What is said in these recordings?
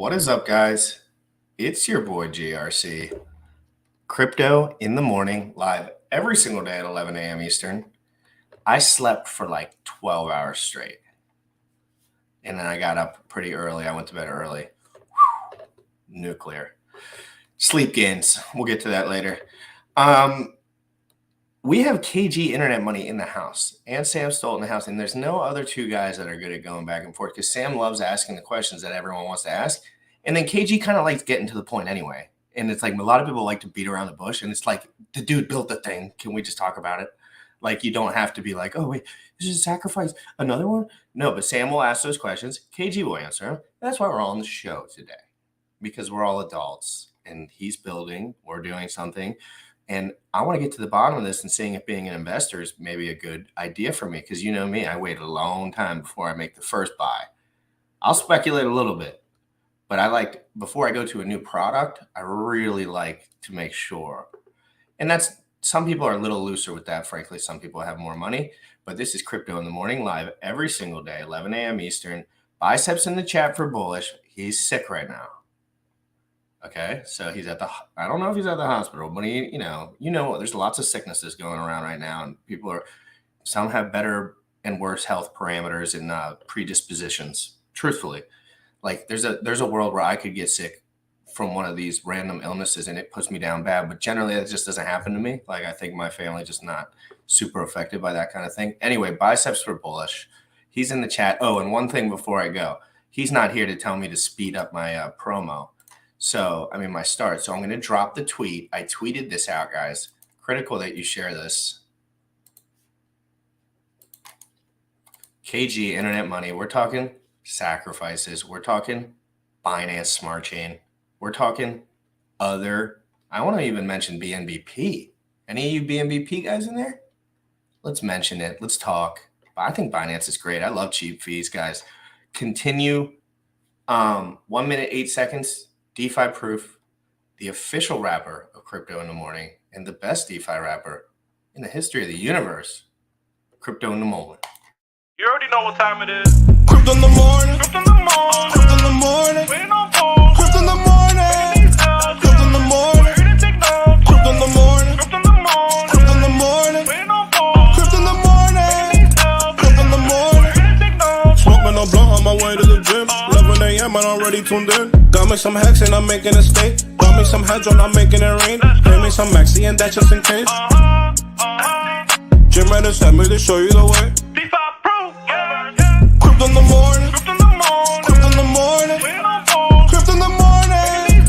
What is up, guys? It's your boy GRC. Crypto in the morning, live every single day at 11 a.m. Eastern. I slept for like 12 hours straight. And then I got up pretty early. I went to bed early. Nuclear. Sleep gains. We'll get to that later. We have KG Internet Money in the house and Sam STOLT in the house. And there's no other two guys that are good at going back and forth because Sam loves asking the questions that everyone wants to ask. And then KG kind of likes getting to the point anyway. And it's like a lot of people like to beat around the bush. And it's like, the dude built the thing. Can we just talk about it? Like, you don't have to be like, oh, wait, this is a sacrifice. Another one? No, but Sam will ask those questions. KG will answer them. That's why we're all on the show today, because we're all adults and he's building, we're doing something. And I want to get to the bottom of this and seeing if being an investor is maybe a good idea for me. Because you know me, I wait a long time before I make the first buy. I'll speculate a little bit, but before I go to a new product, I really like to make sure. And some people are a little looser with that. Frankly, some people have more money, but this is Crypto in the Morning live every single day, 11 a.m. Eastern. Biceps in the chat for bullish. He's sick right now. Okay, so he's I don't know if he's at the hospital, but you know, there's lots of sicknesses going around right now, and some have better and worse health parameters and predispositions. Truthfully, like there's a world where I could get sick from one of these random illnesses and it puts me down bad, but generally it just doesn't happen to me. Like I think my family just not super affected by that kind of thing. Anyway, biceps for bullish. He's in the chat. Oh, and one thing before I go, he's not here to tell me to speed up my promo. So, my start. So I'm going to drop the tweet. I tweeted this out, guys. Critical that you share this. KG Internet Money. We're talking sacrifices. We're talking Binance Smart Chain. We're talking other. I want to even mention BNBP. Any of you BNBP guys in there? Let's mention it. Let's talk. I think Binance is great. I love cheap fees, guys. Continue. 1 minute, 8 seconds. DeFi Proof, the official wrapper of Crypto in the Morning, and the best DeFi wrapper in the history of the universe. Crypto in the Moment. You already know what time it is. Crypto in the morning. Crypto in the morning. Crypto in the morning. Waiting on phone. Crypto in the morning. Crypto in the morning. Ready to take notes. Crypto in the morning. Crypto in the morning. Crypto in the morning. Waiting on phone. Crypto in the morning. Crypto in the morning. Ready to take notes. Smoking a blunt on my way to the gym. 11 a.m. and I'm already tuned in. Got me some hacks and I'm making a stake. Got me some heads on, I'm making it rain. Pay me some maxi and that's just in case. GymRatCrypto sent me to show you the way. DeFi proof. Crypto in the morning. Crypto in the morning. Crypto in the morning. Waiting on phone. Crypto in the morning.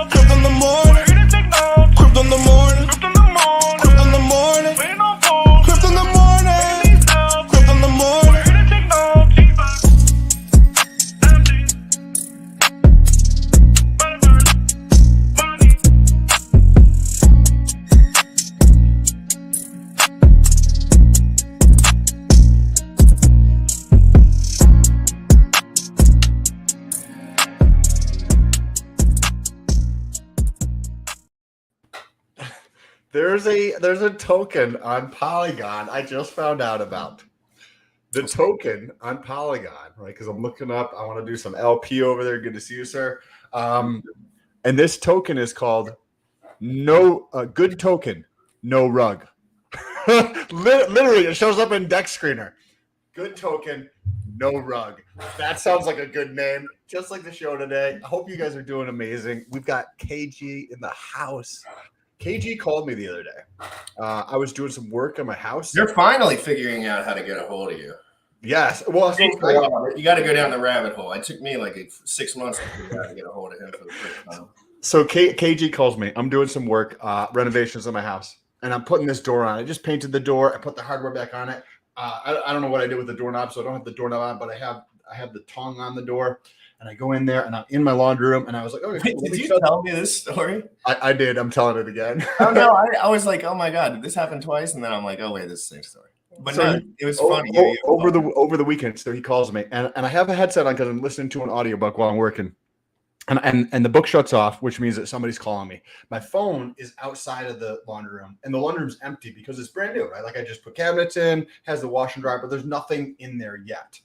Crypto in the morning. Ready to take notes. Crypto in the morning. Crypto in the morning. Crypto in the morning. Waiting on phone. Crypto in the morning. Crypto in the morning. Ready to take notes. There's a token on Polygon I just found out about. The token on Polygon, right? Because I'm looking up. I want to do some LP over there. Good to see you, sir. And this token is called Good Token, No Rug. Literally, it shows up in Dex Screener. Good Token, No Rug. That sounds like a good name, just like the show today. I hope you guys are doing amazing. We've got KG in the house. KG called me the other day. I was doing some work on my house. You're finally figuring out how to get a hold of you. Yes. Well, You got to go down the rabbit hole. It took me like 6 months to figure out to get a hold of him for the first time. So KG calls me. I'm doing some work, renovations on my house, and I'm putting this door on. I just painted the door. I put the hardware back on it. I don't know what I did with the doorknob, so I don't have the doorknob on, but I have the tongue on the door. And I go in there, and I'm in my laundry room, and I was like, "Okay, did you tell me this story?" I did. I'm telling it again. Oh no, I was like, "Oh my god, did this happen twice?" And then I'm like, "Oh wait, this is the same story." But so no, it was funny. Over the weekend, so he calls me, and I have a headset on because I'm listening to an audiobook while I'm working, and the book shuts off, which means that somebody's calling me. My phone is outside of the laundry room, and the laundry room's empty because it's brand new, right? Like I just put cabinets in, has the wash and dryer, but there's nothing in there yet.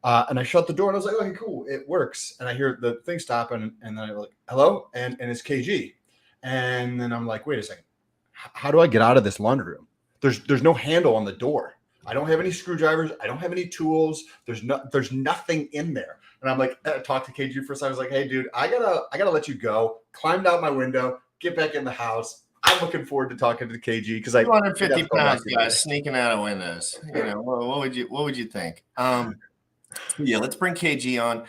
And I shut the door and I was like, okay, cool, it works. And I hear the thing stop and then I'm like, hello, and it's KG. And then I'm like, wait a second, how do I get out of this laundry room? There's no handle on the door. I don't have any screwdrivers. I don't have any tools. There's nothing in there. And I'm like, I talked to KG for a second. I was like, hey, dude, I gotta let you go. Climbed out my window, get back in the house. I'm looking forward to talking to KG because 250 pounds, guys, sneaking out of windows. What would you think? Yeah, let's bring KG on.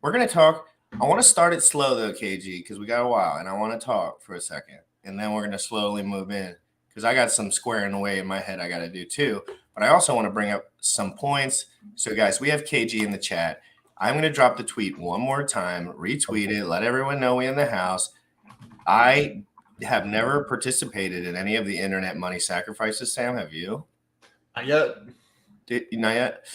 We're gonna talk. I want to start it slow though, KG, because we got a while, and I want to talk for a second, and then we're gonna slowly move in because I got some squaring away in my head I got to do too. But I also want to bring up some points. So, guys, we have KG in the chat. I'm going to drop the tweet one more time, retweet it, let everyone know we in the house. I have never participated in any of the internet money sacrifices, Sam. Have you? Not yet. Not yet?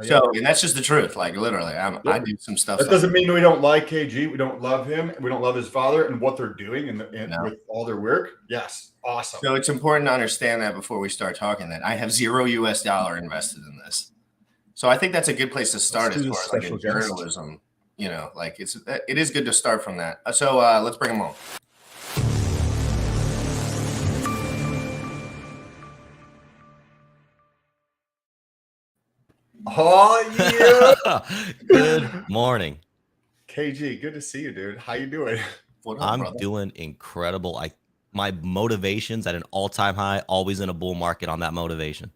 So, and that's just the truth. Like, literally, I do some stuff. That doesn't mean we don't like KG. We don't love him. We don't love his father and what they're doing with all their work. Yes. Awesome. So it's important to understand that before we start talking that I have $0 US invested in this. So I think that's a good place to start as far as like in journalism. Like it is good to start from that. So let's bring him on. Oh yeah. Good morning. KG, good to see you, dude. How you doing? I'm doing incredible. My motivation's at an all-time high, always in a bull market on that motivation.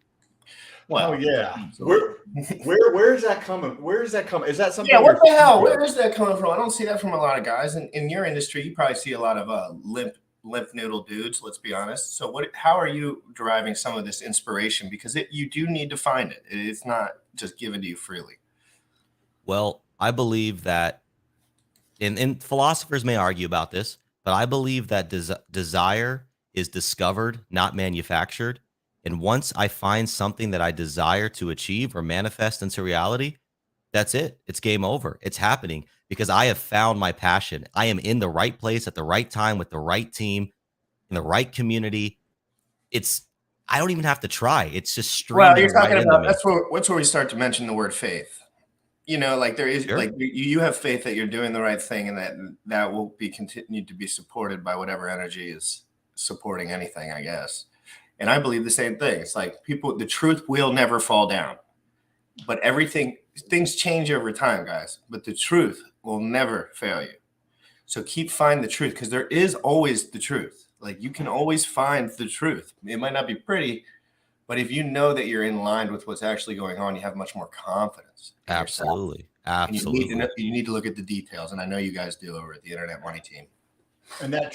Well, yeah. Where is that coming? Where is that coming? Is that something? Yeah, what the hell? Where is that coming from? I don't see that from a lot of guys. In your industry, you probably see a lot of limp noodle dudes, let's be honest. So how are you deriving some of this inspiration? Because you do need to find it. It's not just given to you freely. Well, I believe that, and philosophers may argue about this, but I believe that desire is discovered, not manufactured. And once I find something that I desire to achieve or manifest into reality, that's it. It's game over. It's happening because I have found my passion. I am in the right place at the right time with the right team, in the right community. I don't even have to try. It's just streaming. Well, you're talking about that's where we start to mention the word faith. Like there is like you have faith that you're doing the right thing and that will be continued to be supported by whatever energy is supporting anything, I guess. And I believe the same thing. It's like the truth will never fall down, but things change over time, guys, but the truth will never fail you. So keep finding the truth because there is always the truth. Like you can always find the truth. It might not be pretty, but if you know that you're in line with what's actually going on, you have much more confidence. Absolutely. Absolutely. You need to look at the details. And I know you guys do over at the Internet Money team. And that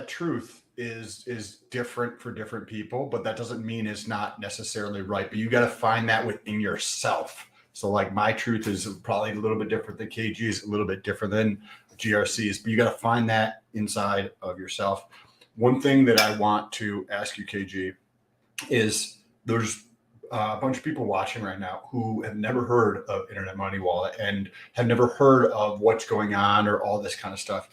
truth is different for different people, but that doesn't mean it's not necessarily right. But you got to find that within yourself. So like my truth is probably a little bit different than KG's, a little bit different than GRC's, but you got to find that inside of yourself. One thing that I want to ask you, KG, is there's a bunch of people watching right now who have never heard of Internet Money Wallet and have never heard of what's going on or all this kind of stuff.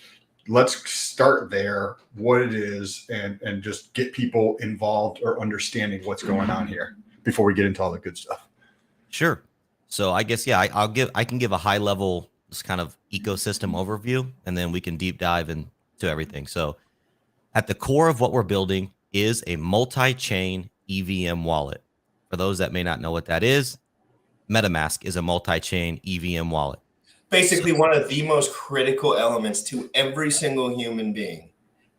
Let's start there, what it is, and just get people involved or understanding what's going on here before we get into all the good stuff. Sure. So I guess, yeah, I can give a high level, this kind of ecosystem overview, and then we can deep dive into everything. So at the core of what we're building is a multi-chain EVM wallet. For those that may not know what that is, MetaMask is a multi-chain EVM wallet. Basically one of the most critical elements to every single human being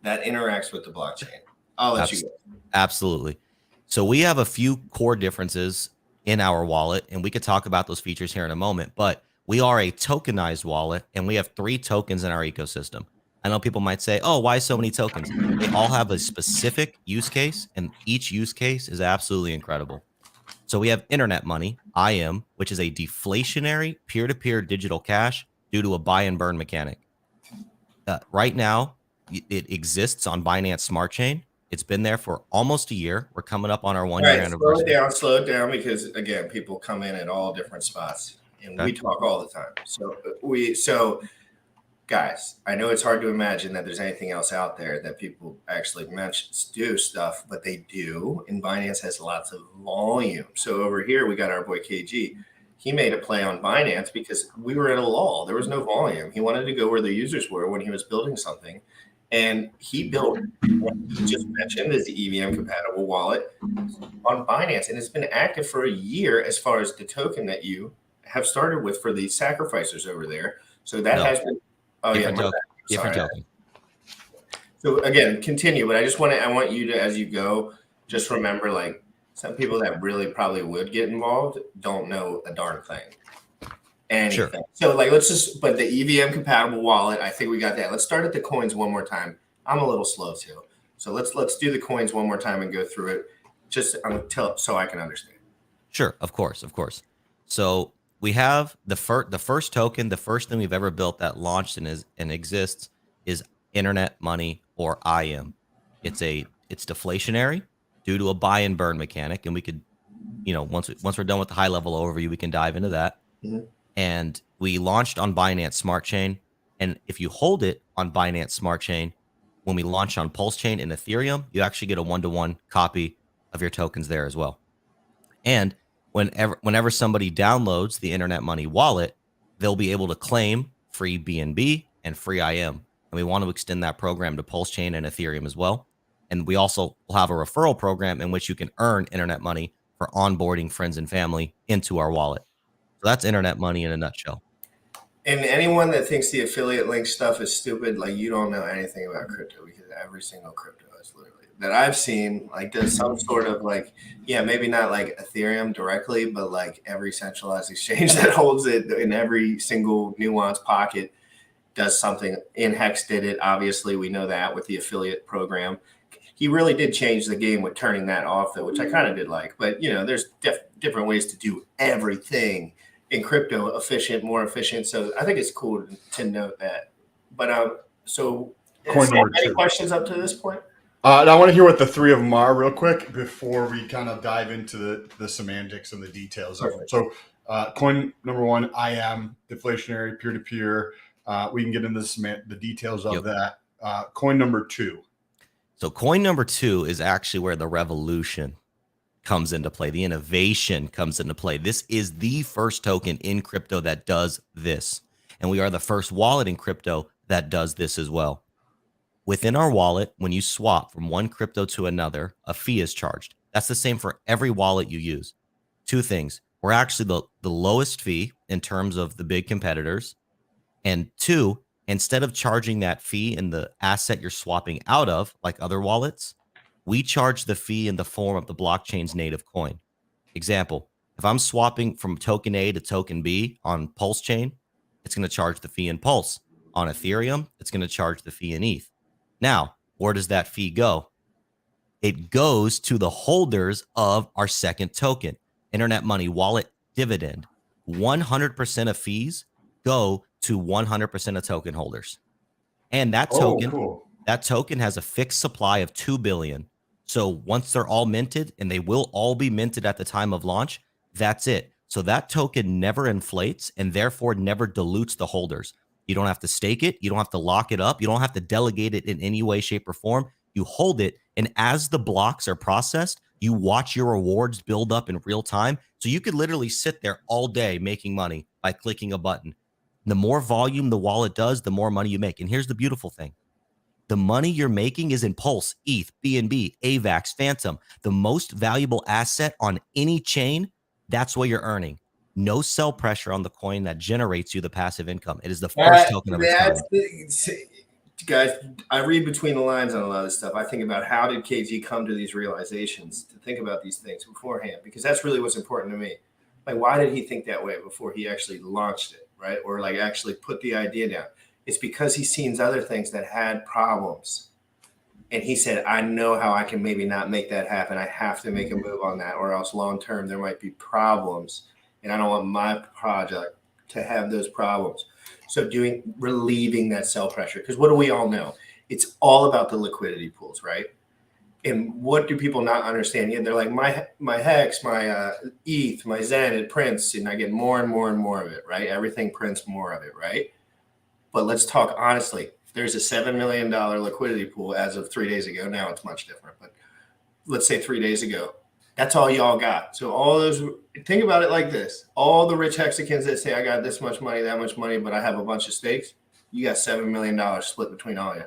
that interacts with the blockchain. I'll let you go. Absolutely. So we have a few core differences in our wallet, and we could talk about those features here in a moment, but we are a tokenized wallet, and we have 3 tokens in our ecosystem. I know people might say, oh, why so many tokens? They all have a specific use case, and each use case is absolutely incredible. So we have Internet Money, IM, which is a deflationary peer-to-peer digital cash due to a buy and burn mechanic. Right now, it exists on Binance Smart Chain. It's been there for almost a year. We're coming up on our 1 year anniversary. Slow it down, because again, people come in at all different spots, and we talk all the time. So guys, I know it's hard to imagine that there's anything else out there that people actually do stuff, but they do. And Binance has lots of volume. So over here, we got our boy KG. he made a play on Binance because we were at a lull. There was no volume. He wanted to go where the users were when he was building something. And he built what he just mentioned is the EVM compatible wallet on Binance. And it's been active for a year as far as the token that you have started with for the sacrificers over there. So that has been different token. Different token. So again, continue, but I want you to, as you go, just remember, like, some people that really probably would get involved don't know a darn thing. Anything. Sure. So like, but the EVM compatible wallet, I think we got that. Let's start at the coins one more time. I'm a little slow too. So let's do the coins one more time and go through it just so I can understand. Sure. Of course. So we have the first token, the first thing we've ever built that launched and exists is internet money, or IM. It's deflationary due to a buy and burn mechanic. And we could, once we're done with the high level overview, we can dive into that. Mm-hmm. And we launched on Binance Smart Chain. And if you hold it on Binance Smart Chain, when we launch on Pulsechain and Ethereum, you actually get a 1-to-1 copy of your tokens there as well. And whenever somebody downloads the Internet Money wallet, they'll be able to claim free BNB and free IM. And we want to extend that program to Pulsechain and Ethereum as well. And we also will have a referral program in which you can earn Internet Money for onboarding friends and family into our wallet. So that's Internet Money in a nutshell. And anyone that thinks the affiliate link stuff is stupid, like, you don't know anything about crypto, because every single crypto is literally that I've seen, like, does some sort of, like, maybe not like Ethereum directly, but like every centralized exchange that holds it in every single nuanced pocket does something. InHex did it. Obviously, we know that with the affiliate program. He really did change the game with turning that off, though, which I kind of did like. But, there's different ways to do everything in crypto, more efficient. So I think it's cool to note that. But so any questions up to this point? I want to hear what the three of them are real quick before we kind of dive into the semantics and the details of it. So coin number one, IM, deflationary, peer-to-peer. We can get into the details of that. Coin number two. So coin number two is actually where the revolution comes into play. The innovation comes into play. This is the first token in crypto that does this. And we are the first wallet in crypto that does this as well. Within our wallet, when you swap from one crypto to another, a fee is charged. That's the same for every wallet you use. Two things. We're actually the lowest fee in terms of the big competitors. And two, instead of charging that fee in the asset you're swapping out of, like other wallets, we charge the fee in the form of the blockchain's native coin. Example, if I'm swapping from token A to token B on Pulsechain, it's going to charge the fee in Pulse. On Ethereum, it's going to charge the fee in ETH. Now, where does that fee go? It goes to the holders of our second token, Internet Money Wallet Dividend. 100% of fees go to 100% of token holders. And that token has a fixed supply of 2 billion. So once they're all minted, and they will all be minted at the time of launch, that's it. So that token never inflates and therefore never dilutes the holders. You don't have to stake it. You don't have to lock it up. You don't have to delegate it in any way, shape, or form. You hold it. And as the blocks are processed, you watch your rewards build up in real time. So you could literally sit there all day making money by clicking a button. The more volume the wallet does, the more money you make. And here's the beautiful thing. The money you're making is in Pulse, ETH, BNB, AVAX, Phantom. The most valuable asset on any chain, that's what you're earning. No sell pressure on the coin that generates you the passive income. It is the first token of its kind. Guys, I read between the lines on a lot of this stuff. I think about, how did KG come to these realizations, to think about these things beforehand? Because that's really what's important to me. Like, why did he think that way before he actually launched it, right? Or like actually put the idea down? It's because he's seen other things that had problems. And he said, I know how I can maybe not make that happen. I have to make a move on that, or else long-term there might be problems. And I don't want my project to have those problems. So relieving that sell pressure. Because what do we all know? It's all about the liquidity pools, right? And what do people not understand? Yeah, they're like, my Hex, my ETH, my Zen, it prints, and I get more and more and more of it, right? Everything prints more of it, right? But let's talk honestly. There's a $7 million liquidity pool as of 3 days ago. Now it's much different, but let's say 3 days ago. That's all y'all got. So all those, think about it like this. All the rich Hexicans that say, I got this much money, that much money, but I have a bunch of stakes, you got $7 million split between all of you.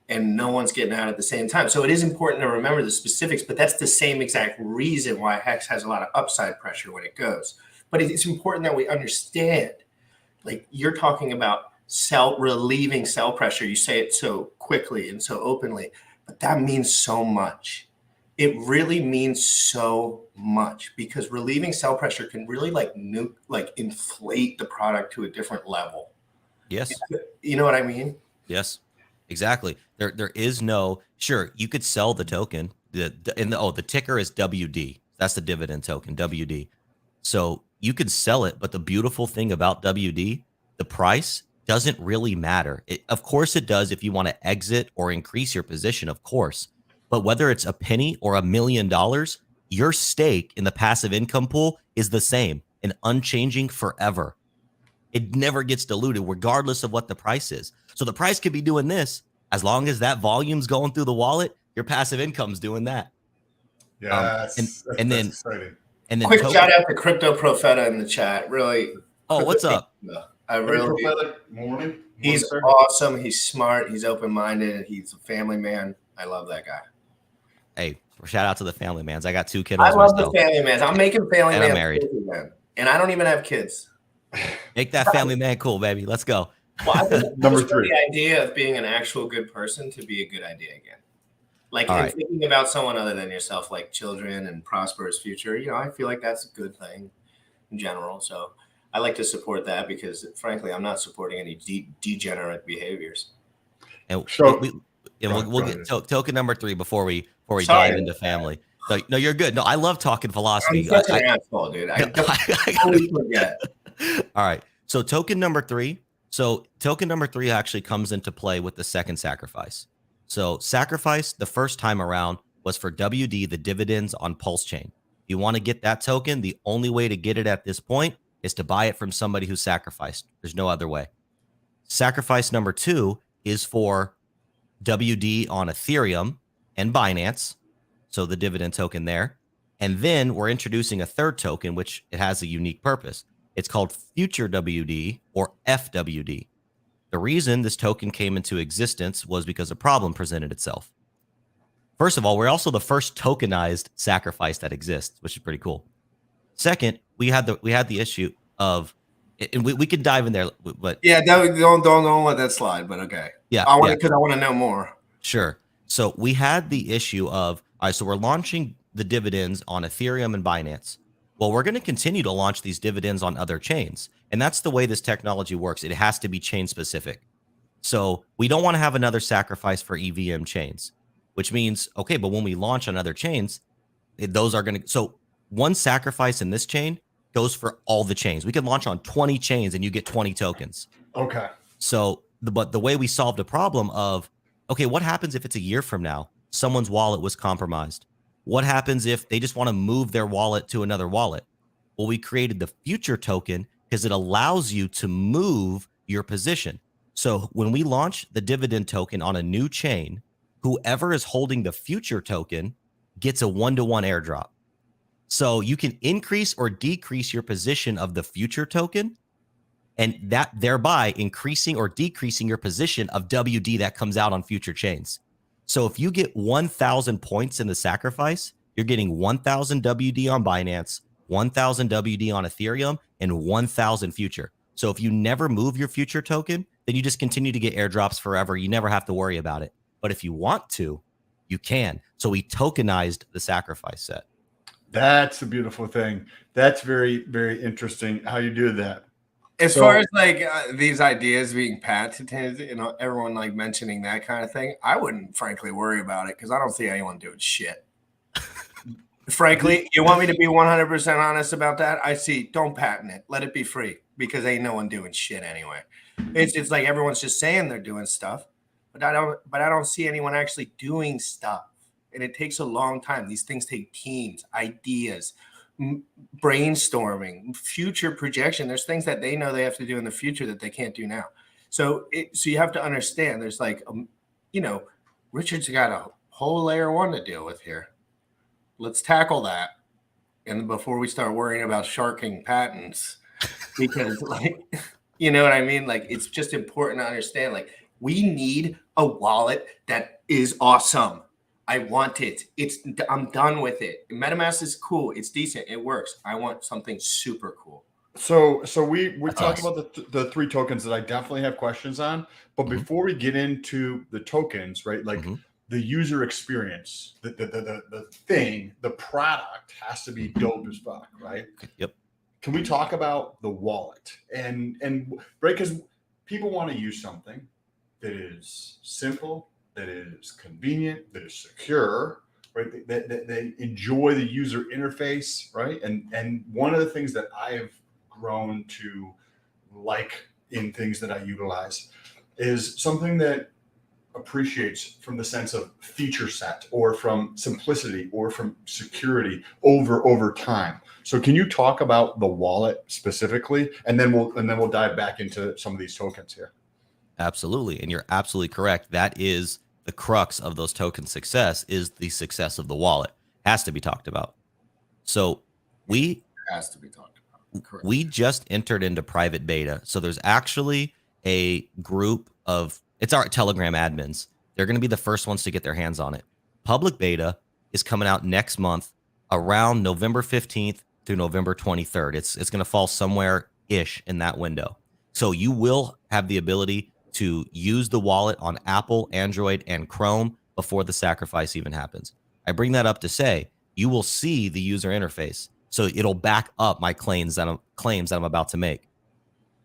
And no one's getting out at the same time. So it is important to remember the specifics, but that's the same exact reason why Hex has a lot of upside pressure when it goes. But it's important that we understand, like you're talking about relieving sell pressure. You say it so quickly and so openly, but that means so much. It really means so much because relieving sell pressure can really inflate the product to a different level. Yes. You know what I mean? Yes, exactly. There is no, sure, you could sell the token. The ticker is WD. That's the dividend token, WD. So you could sell it, but the beautiful thing about WD, the price doesn't really matter. Of course it does if you want to exit or increase your position, of course. But whether it's a penny or $1 million, your stake in the passive income pool is the same and unchanging forever. It never gets diluted regardless of what the price is. So the price could be doing this. As long as that volume's going through the wallet, your passive income's doing that. Yes. And then that's exciting. And then quick shout out to Crypto Profeta in the chat. Really. Oh, what's up? I really morning. He's awesome. He's smart. He's open-minded. He's a family man. I love that guy. Hey, shout out to the family mans. I got 2 kiddos. I love the family mans. I'm making family and man. I'm married. And I don't even have kids. Make that family man cool, baby. Let's go. Well, I think Number 3. The idea of being an actual good person to be a good idea again. Like thinking about someone other than yourself, like children and prosperous future. You know, I feel like that's a good thing in general. So I like to support that because, frankly, I'm not supporting any degenerate behaviors. And so, we'll get token number 3 before we dive into family. So, no, you're good. No, I love talking philosophy. I'm such an asshole, dude. I always forget. All right. So token number 3. So token number 3 actually comes into play with the second sacrifice. So sacrifice the first time around was for WD, the dividends on Pulsechain. If you want to get that token, the only way to get it at this point is to buy it from somebody who sacrificed. There's no other way. Sacrifice number 2 is for WD on Ethereum and Binance. So the dividend token there. And then we're introducing a third token, which it has a unique purpose. It's called Future WD or FWD. The reason this token came into existence was because a problem presented itself. First of all, we're also the first tokenized sacrifice that exists, which is pretty cool. Second, we had the issue of, and we could dive in there, but yeah, don't let that slide. But okay, yeah, I want to know more. Sure. So we had the issue of, all right, so we're launching the dividends on Ethereum and Binance. Well, we're going to continue to launch these dividends on other chains. And that's the way this technology works. It has to be chain specific. So we don't want to have another sacrifice for EVM chains, which means, okay, but when we launch on other chains, those are going to, so one sacrifice in this chain goes for all the chains. We can launch on 20 chains and you get 20 tokens. Okay. So, but the way we solved the problem of, okay, what happens if it's a year from now, someone's wallet was compromised? What happens if they just want to move their wallet to another wallet? Well, we created the future token because it allows you to move your position. So when we launch the dividend token on a new chain, whoever is holding the future token gets a 1-to-1 airdrop. So you can increase or decrease your position of the future token, and that thereby increasing or decreasing your position of WD that comes out on future chains. So if you get 1,000 points in the sacrifice, you're getting 1,000 WD on Binance, 1,000 WD on Ethereum, and 1,000 future. So if you never move your future token, then you just continue to get airdrops forever. You never have to worry about it. But if you want to, you can. So we tokenized the sacrifice set. That's a beautiful thing. That's very, very interesting how you do that. As far as like these ideas being patented, you know, everyone like mentioning that kind of thing, I wouldn't frankly worry about it because I don't see anyone doing shit. Frankly, you want me to be 100% honest about that? I see, don't patent it. Let it be free because ain't no one doing shit anyway. It's like everyone's just saying they're doing stuff, but I don't see anyone actually doing stuff. And it takes a long time. These things take teams, ideas, brainstorming, future projection. There's things that they know they have to do in the future that they can't do now. So you have to understand there's like, you know, Richard's got a whole layer 1 to deal with here. let's tackle that. And before we start worrying about sharking patents, because like, you know what I mean? Like, it's just important to understand, like, we need a wallet that is awesome. I want it. I'm done with it. MetaMask is cool. It's decent. It works. I want something super cool. So we talked about the three tokens that I definitely have questions on. But before we get into the tokens, right? Like the user experience, the thing, the product has to be dope as fuck, right? Yep. Can we talk about the wallet and right? Because people want to use something that is simple, that is convenient, that is secure, right? That they enjoy the user interface, right? And one of the things that I have grown to like in things that I utilize is something that appreciates from the sense of feature set or from simplicity or from security over time. So can you talk about the wallet specifically, and then we'll dive back into some of these tokens here? Absolutely. And you're absolutely correct. That is the crux of those token success, is the success of the wallet. Has to be talked about. So Has to be talked about. Correct. We just entered into private beta. So there's actually a group of, it's our Telegram admins. They're going to be the first ones to get their hands on it. Public beta is coming out next month around November 15th through November 23rd. It's going to fall somewhere ish in that window. So you will have the ability to use the wallet on Apple, Android, and Chrome before the sacrifice even happens. I bring that up to say you will see the user interface. So it'll back up my claims that I'm about to make.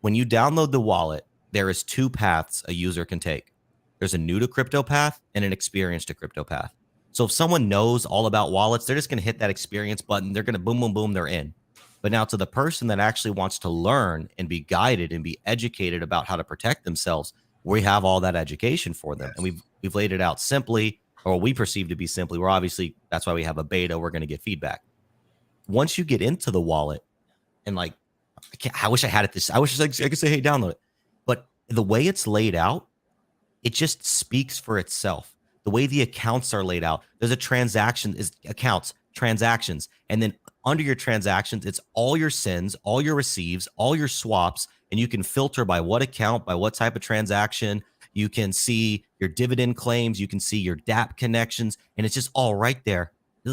When you download the wallet, there is two paths a user can take. There's a new to crypto path and an experience to crypto path. So if someone knows all about wallets, they're just going to hit that experience button. They're going to boom, boom, boom, they're in. But now to the person that actually wants to learn and be guided and be educated about how to protect themselves, we have all that education for them. Yes. And we've laid it out simply, or we perceive to be simply. We're obviously, that's why we have a beta. We're going to get feedback. Once you get into the wallet, and like, I wish I had it this, I wish I could say, hey, download it. But the way it's laid out, it just speaks for itself. The way the accounts are laid out, there's a transaction, is accounts, transactions. And then under your transactions, it's all your sends, all your receives, all your swaps. And you can filter by what account, by what type of transaction. You can see your dividend claims. You can see your DApp connections. And it's just all right there.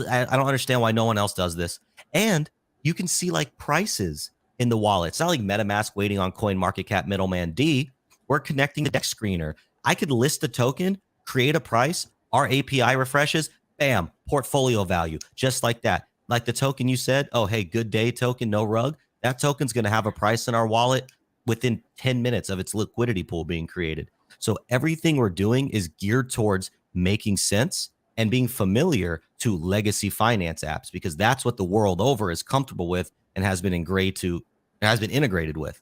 I don't understand why no one else does this. And you can see like prices in the wallet. It's not like MetaMask waiting on CoinMarketCap middleman D. We're connecting the deck screener. I could list the token, create a price, our API refreshes, bam, portfolio value, just like that. Like the token you said, oh, hey, good day token, no rug. That token's going to have a price in our wallet within 10 minutes of its liquidity pool being created. So everything we're doing is geared towards making sense and being familiar to legacy finance apps, because that's what the world over is comfortable with and has been integrated with.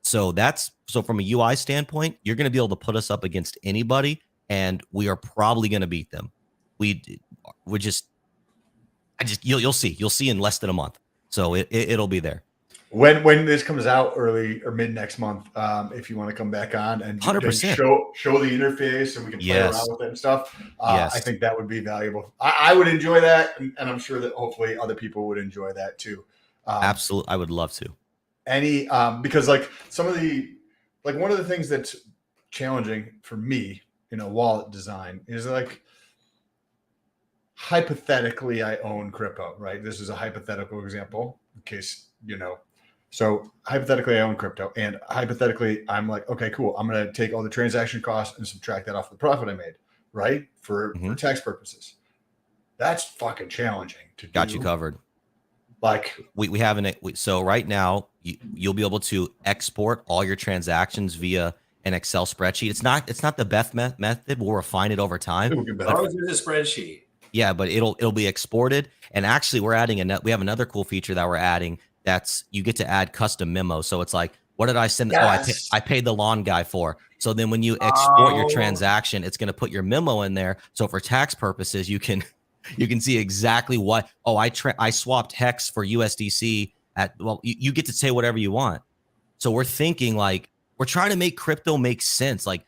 So from a UI standpoint, you're going to be able to put us up against anybody, and we are probably going to beat them. You'll see in less than a month. So it'll be there. When this comes out early or mid next month, if you want to come back on and 100% show the interface and we can play around with it and stuff, I think that would be valuable. I would enjoy that, and I'm sure that hopefully other people would enjoy that too. Absolutely, I would love to. Because like one of the things that's challenging for me in a wallet design is like, hypothetically, I own crypto, right? This is a hypothetical example in case you know. So hypothetically, I own crypto, and hypothetically, I'm like, okay, cool. I'm going to take all the transaction costs and subtract that off the profit I made, right? For tax purposes. That's fucking challenging to do. Got you covered. Like we have so right now you'll be able to export all your transactions via an Excel spreadsheet. It's not the best method. We'll refine it over time. Ours is a spreadsheet. Yeah, but it'll be exported. And actually, we have another cool feature that we're adding. That's you get to add custom memos. So it's like, what did I send? Yes. I paid the lawn guy for. So then when you export your transaction, it's going to put your memo in there. So for tax purposes, you can see exactly what. Oh, I swapped Hex for USDC at. Well, you get to say whatever you want. So we're thinking like we're trying to make crypto make sense. Like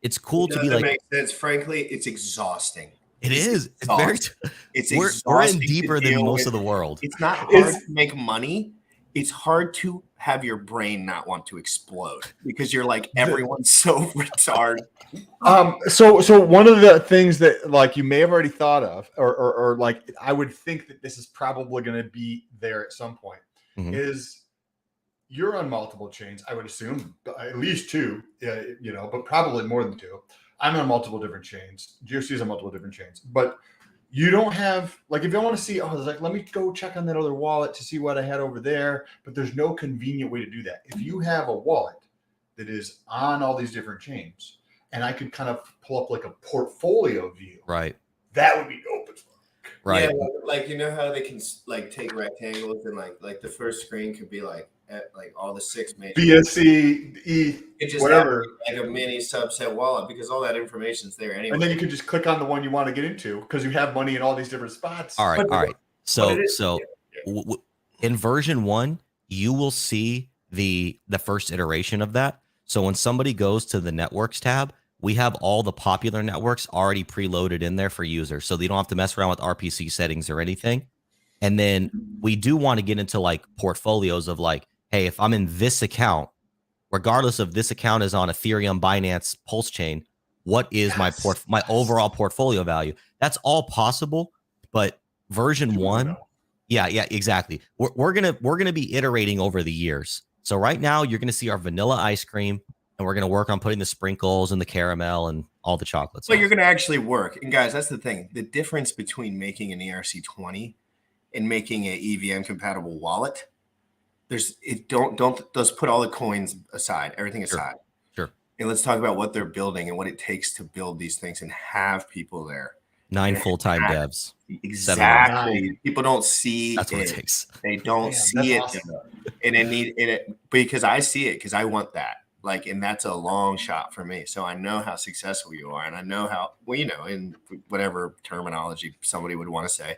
it's cool to be like make sense. Frankly, it's exhausting. It is. It's very. It's We're in exhausting deeper to than deal most with. of the world. It's not hard to make money. It's hard to have your brain not want to explode because you're like, everyone's so retarded. So one of the things that like you may have already thought of, or like I would think that this is probably going to be there at some point, is you're on multiple chains. I would assume at least two, but probably more than two. I'm on multiple different chains. GOC's on multiple different chains, but you don't have like if you want to see, like let me go check on that other wallet to see what I had over there. But there's no convenient way to do that. If you have a wallet that is on all these different chains, and I could kind of pull up like a portfolio view, Right. That would be dope as fuck. Right. Yeah, like you know how they can like take rectangles and like the first screen could be like at like all the 6 major BSC, ETH, it just whatever, like a mini subset wallet because all that information's there anyway. and then you can just click on the one you want to get into because you have money in all these different spots. All right. So Yeah. In version 1, you will see the first iteration of that. So when somebody goes to the networks tab, we have all the popular networks already preloaded in there for users, so they don't have to mess around with RPC settings or anything. And then we do want to get into like portfolios of like, hey, if I'm in this account, regardless of this account is on Ethereum, Binance, Pulsechain, what is my overall portfolio value? That's all possible, but version 1, yeah, exactly. We're gonna be iterating over the years. So right now you're gonna see our vanilla ice cream, and we're gonna work on putting the sprinkles and the caramel and all the chocolates. But you're gonna actually work. And guys, that's the thing. The difference between making an ERC20 and making an EVM compatible wallet, let's put all the coins aside, everything aside. Sure. And let's talk about what they're building and what it takes to build these things and have people there. 9 full-time devs. Exactly. People don't see That's what it takes. They don't see it. Awesome. And it need it because I see it because I want that. Like, and that's a long shot for me. So I know how successful you are, and I know how in whatever terminology somebody would want to say,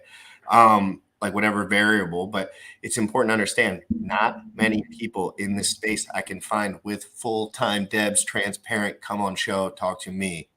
like whatever variable. But it's important to understand not many people in this space I can find with full-time devs, transparent, come on show, talk to me.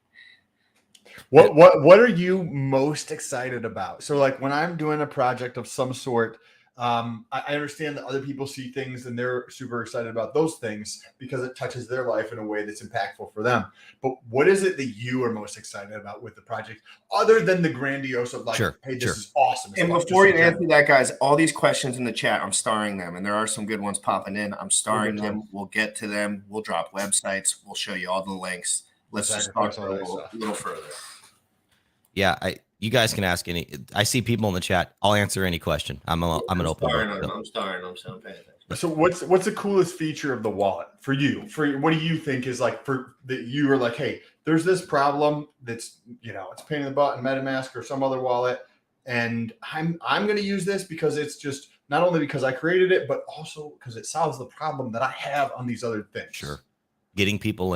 What are you most excited about? So like when I'm doing a project of some sort, I understand that other people see things and they're super excited about those things because it touches their life in a way that's impactful for them. But what is it that you are most excited about with the project other than the grandiose of like, hey, this is awesome. And before you answer that, guys, all these questions in the chat, I'm starring them. And there are some good ones popping in. I'm starring them. We'll get to them. We'll drop websites. We'll show you all the links. Let's just talk a little further. Yeah, you guys can ask any. I see people in the chat. I'll answer any question. I'm an open book. I'm starring them, so I'm paying attention. So what's the coolest feature of the wallet for you? What do you think is like for that you are like, hey, there's this problem that's it's a pain in the butt in MetaMask or some other wallet, and I'm going to use this because it's just not only because I created it, but also because it solves the problem that I have on these other things. Sure, getting people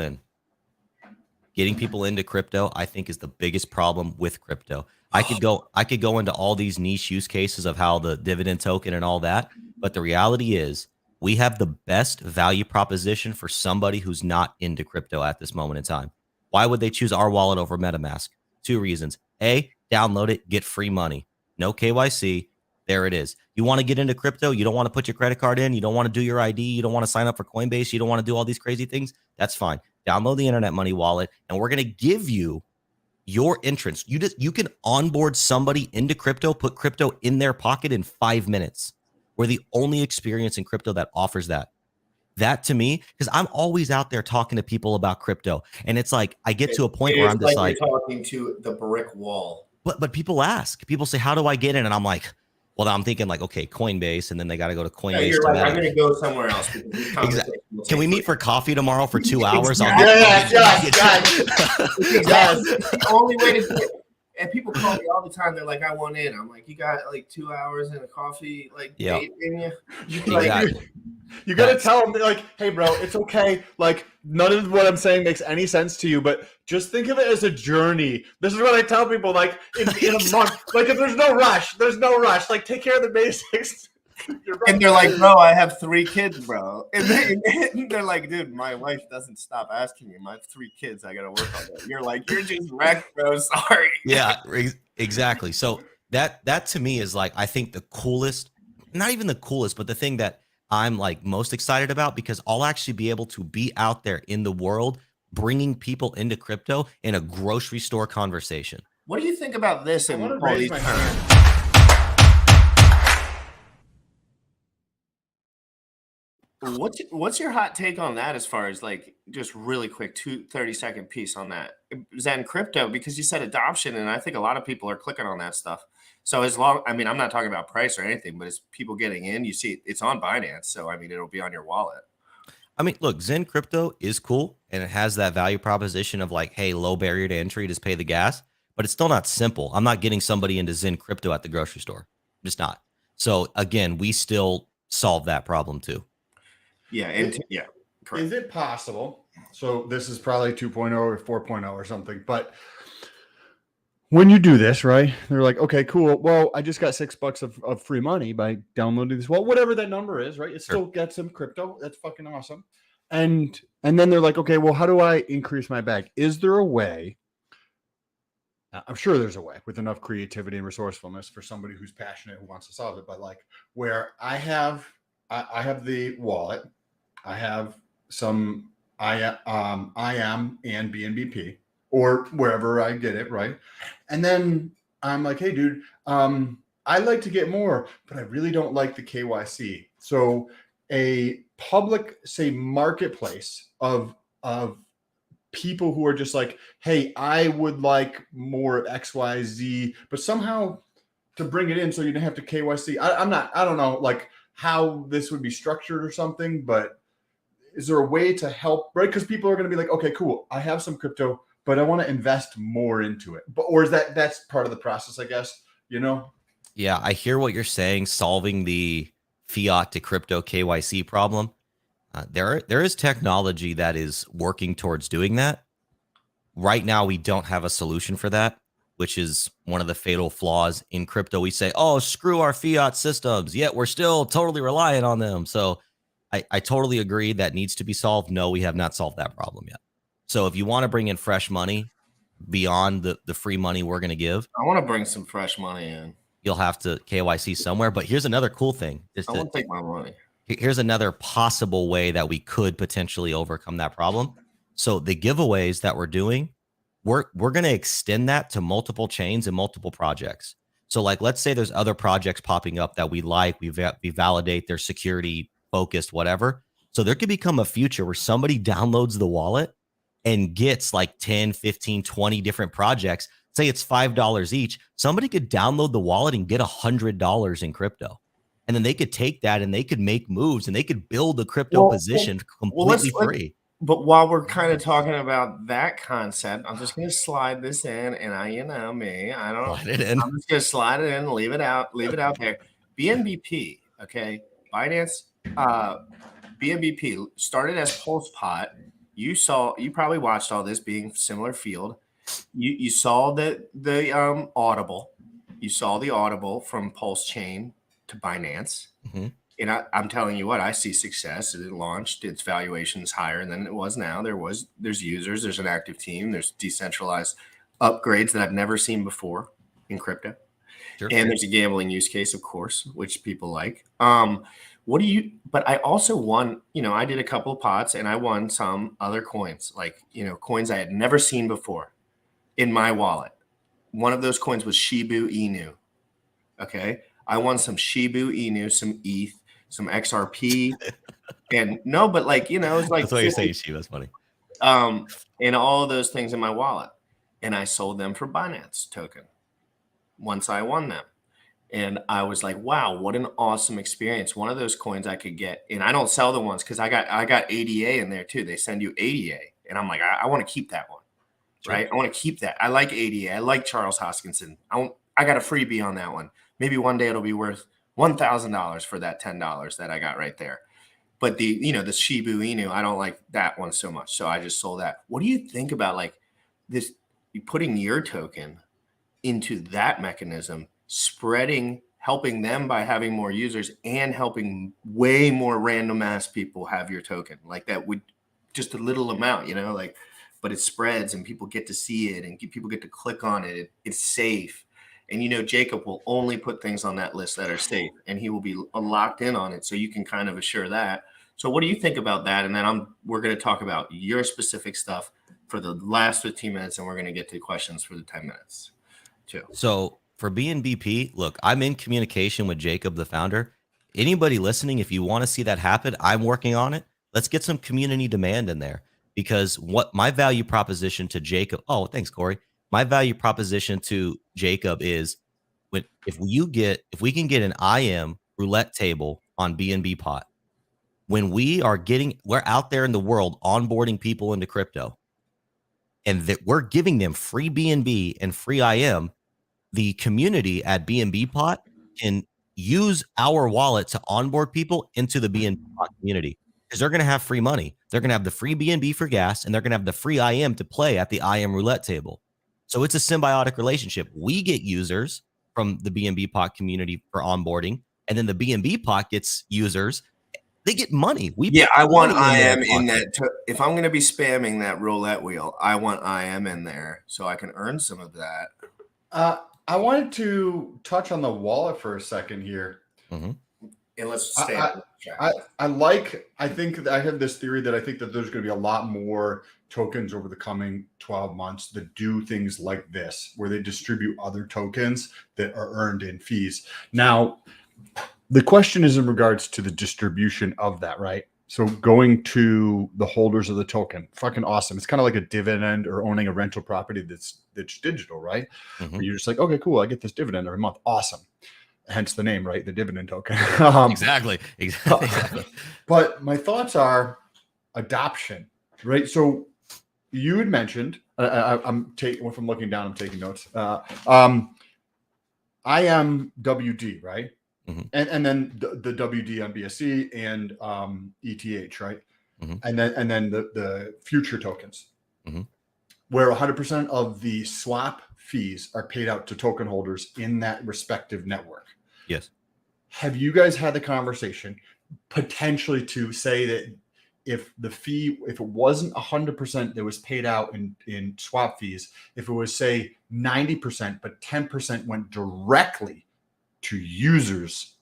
into crypto, I think, is the biggest problem with crypto. I could go into all these niche use cases of how the dividend token and all that, but the reality is we have the best value proposition for somebody who's not into crypto at this moment in time. Why would they choose our wallet over MetaMask? 2 reasons. A, download it, get free money. No KYC. There it is. You want to get into crypto? You don't want to put your credit card in. You don't want to do your ID. You don't want to sign up for Coinbase. You don't want to do all these crazy things. That's fine. Download the Internet Money wallet, and we're going to give you your entrance. You can onboard somebody into crypto, put crypto in their pocket in 5 minutes. We're the only experience in crypto that offers that. That to me, because I'm always out there talking to people about crypto, and it's like I get to a point where I'm just like you're talking to the brick wall. But people ask, people say, "How do I get in?" And I'm like, well, I'm thinking like, okay, Coinbase, and then they got to go to Coinbase. Yeah, you're right. I'm going to go somewhere else. Exactly. Can we meet for coffee tomorrow for 2 hours? Yes. The only way to do it. And people call me all the time. They're like, I want in. I'm like, you got like 2 hours and a coffee, like, date in you? Exactly. You got to tell them, like, hey, bro, it's okay. Like, none of what I'm saying makes any sense to you, but just think of it as a journey. This is what I tell people, like, in a month. Like, if there's no rush. Like, take care of the basics. And they're like, bro, I have 3 kids, bro. And they're like, dude, my wife doesn't stop asking me. I have 3 kids. I got to work on that. You're like, you're just wrecked, bro. Sorry. Yeah, exactly. So that to me is like, I think the coolest, not even the coolest, but the thing that I'm like most excited about, because I'll actually be able to be out there in the world, bringing people into crypto in a grocery store conversation. What do you think about this I and want to all raise these my terms? hand. What's your hot take on that, as far as like just really quick 30-second piece on that Zen crypto, because you said adoption, and I think a lot of people are clicking on that stuff. So as long, I mean, I'm not talking about price or anything, but as people getting in, you see it's on Binance, so I mean it'll be on your wallet. I mean, look, Zen crypto is cool and it has that value proposition of like, hey, low barrier to entry, just pay the gas, but it's still not simple. I'm not getting somebody into Zen crypto at the grocery store. Just not. So again, we still solve that problem too. Yeah, and yeah, correct. Is it possible? So this is probably 2.0 or 4.0 or something, but when you do this, right? They're like, okay, cool. Well, I just got $6 of free money by downloading this. Well, whatever that number is, right? It still gets some crypto. That's fucking awesome. And then they're like, okay, well, how do I increase my bag? Is there a way? I'm sure there's a way with enough creativity and resourcefulness for somebody who's passionate who wants to solve it. But like, where I have the wallet, I have some IAM and BNBP or wherever I get it, right? And then I'm like, hey, dude, I like to get more, but I really don't like the KYC. So a public, say, marketplace of people who are just like, hey, I would like more XYZ, but somehow to bring it in so you don't have to KYC. I don't know like how this would be structured or something, but is there a way to help, right? Because people are going to be like, okay, cool, I have some crypto, but I want to invest more into it. But or is that's part of the process, I guess, you know? Yeah, I hear what you're saying, solving the fiat to crypto KYC problem. There is technology that is working towards doing that. Right now, we don't have a solution for that, which is one of the fatal flaws in crypto. We say, oh, screw our fiat systems, yet we're still totally reliant on them. So I totally agree that needs to be solved. No, we have not solved that problem yet. So if you want to bring in fresh money beyond the free money we're going to give, I want to bring some fresh money in. You'll have to KYC somewhere. But here's another cool thing. I want to take my money. Here's another possible way that we could potentially overcome that problem. So the giveaways that we're doing, we're going to extend that to multiple chains and multiple projects. So like, let's say there's other projects popping up that we like, we validate their security focused, whatever. So there could become a future where somebody downloads the wallet and gets like 10, 15, 20 different projects. Say it's $5 each. Somebody could download the wallet and get $100 in crypto. And then they could take that and they could make moves and they could build a crypto position completely free. But while we're kind of talking about that concept, I'm just going to slide this in, and I don't know. Slide it in. I'm just going to slide it in, leave it out there. BNBP, okay, Binance, BNBP started as Pulsepot. You probably watched all this being similar field. You saw the Audible. You saw the Audible from Pulsechain to Binance. Mm-hmm. And I'm telling you what, I see success. It launched, its valuation is higher than it was now. There's users, there's an active team, there's decentralized upgrades that I've never seen before in crypto. Sure. And there's a gambling use case, of course, which people like. But I also won, I did a couple of pots and I won some other coins, like, coins I had never seen before in my wallet. One of those coins was Shibu Inu. Okay. I won some Shibu Inu, some ETH, some XRP, and no, but like, it was like, that's why you're saying Shibu. That's funny. And all of those things in my wallet, and I sold them for Binance token once I won them. And I was like, wow, what an awesome experience. One of those coins I could get, and I don't sell the ones because I got ADA in there too. They send you ADA. And I'm like, I want to keep that one. Sure. Right. I want to keep that. I like ADA. I like Charles Hoskinson. I got a freebie on that one. Maybe one day it'll be worth $1,000 for that $10 that I got right there. But the Shibu Inu, I don't like that one so much. So I just sold that. What do you think about like this, putting your token into that mechanism, spreading helping them by having more users and helping way more random ass people have your token. Like that would just a little amount, you know, like, but it spreads and people get to see it and people get to click on it. It's safe. And, you know, Jacob will only put things on that list that are safe and he will be locked in on it. So you can kind of assure that. So what do you think about that? And then we're going to talk about your specific stuff for the last 15 minutes. And we're going to get to questions for the 10 minutes too. So for BNBP, look, I'm in communication with Jacob, the founder. Anybody listening, if you want to see that happen, I'm working on it. Let's get some community demand in there, because what my value proposition to Jacob, oh, thanks, Corey. My value proposition to Jacob is if we can get an IM roulette table on BNB pot, when we're out there in the world onboarding people into crypto, and that we're giving them free BNB and free IM, the community at BNB pot can use our wallet to onboard people into the BNB pot community, because they're going to have free money. They're going to have the free BNB for gas, and they're going to have the free IM to play at the IM roulette table. So it's a symbiotic relationship. We get users from the BNB pot community for onboarding, and then the BNB pot gets users. They get money. I want IM in that. If I'm going to be spamming that roulette wheel, I want IM in there so I can earn some of that. I wanted to touch on the wallet for a second here. And let's stay. I think I have this theory that I think that there's going to be a lot more tokens over the coming 12 months that do things like this, where they distribute other tokens that are earned in fees. Now, the question is in regards to the distribution of that, right? So going to the holders of the token, fucking awesome. It's kind of like a dividend or owning a rental property that's digital, right? Where you're just like, okay, cool, I get this dividend every month. Awesome. Hence the name, right? The dividend token. Exactly. But my thoughts are adoption, right? So you had mentioned, I'm taking, if I'm looking down, I'm taking notes. I am WD, right? And then the WD on BSC and ETH, right? And then the future tokens, where 100% of the swap fees are paid out to token holders in that respective network. Yes. Have you guys had the conversation potentially to say that if it wasn't 100% that was paid out in swap fees, if it was say 90%, but 10% went directly to users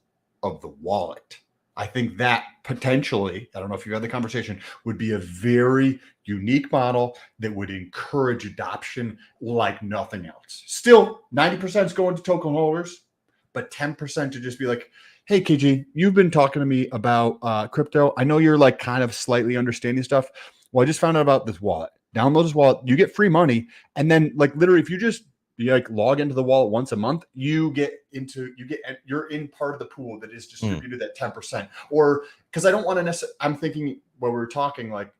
of the wallet, I think that potentially, I don't know if you had the conversation, would be a very unique model that would encourage adoption like nothing else. Still, 90% is going to token holders, but 10% to just be like, hey, KG, you've been talking to me about crypto. I know you're like kind of slightly understanding stuff. Well, I just found out about this wallet. Download this wallet. You get free money. And then like literally, if you like log into the wallet once a month, you're in part of the pool that is distributed at 10%. Or because I don't want to necessarily, I'm thinking while we were talking, like,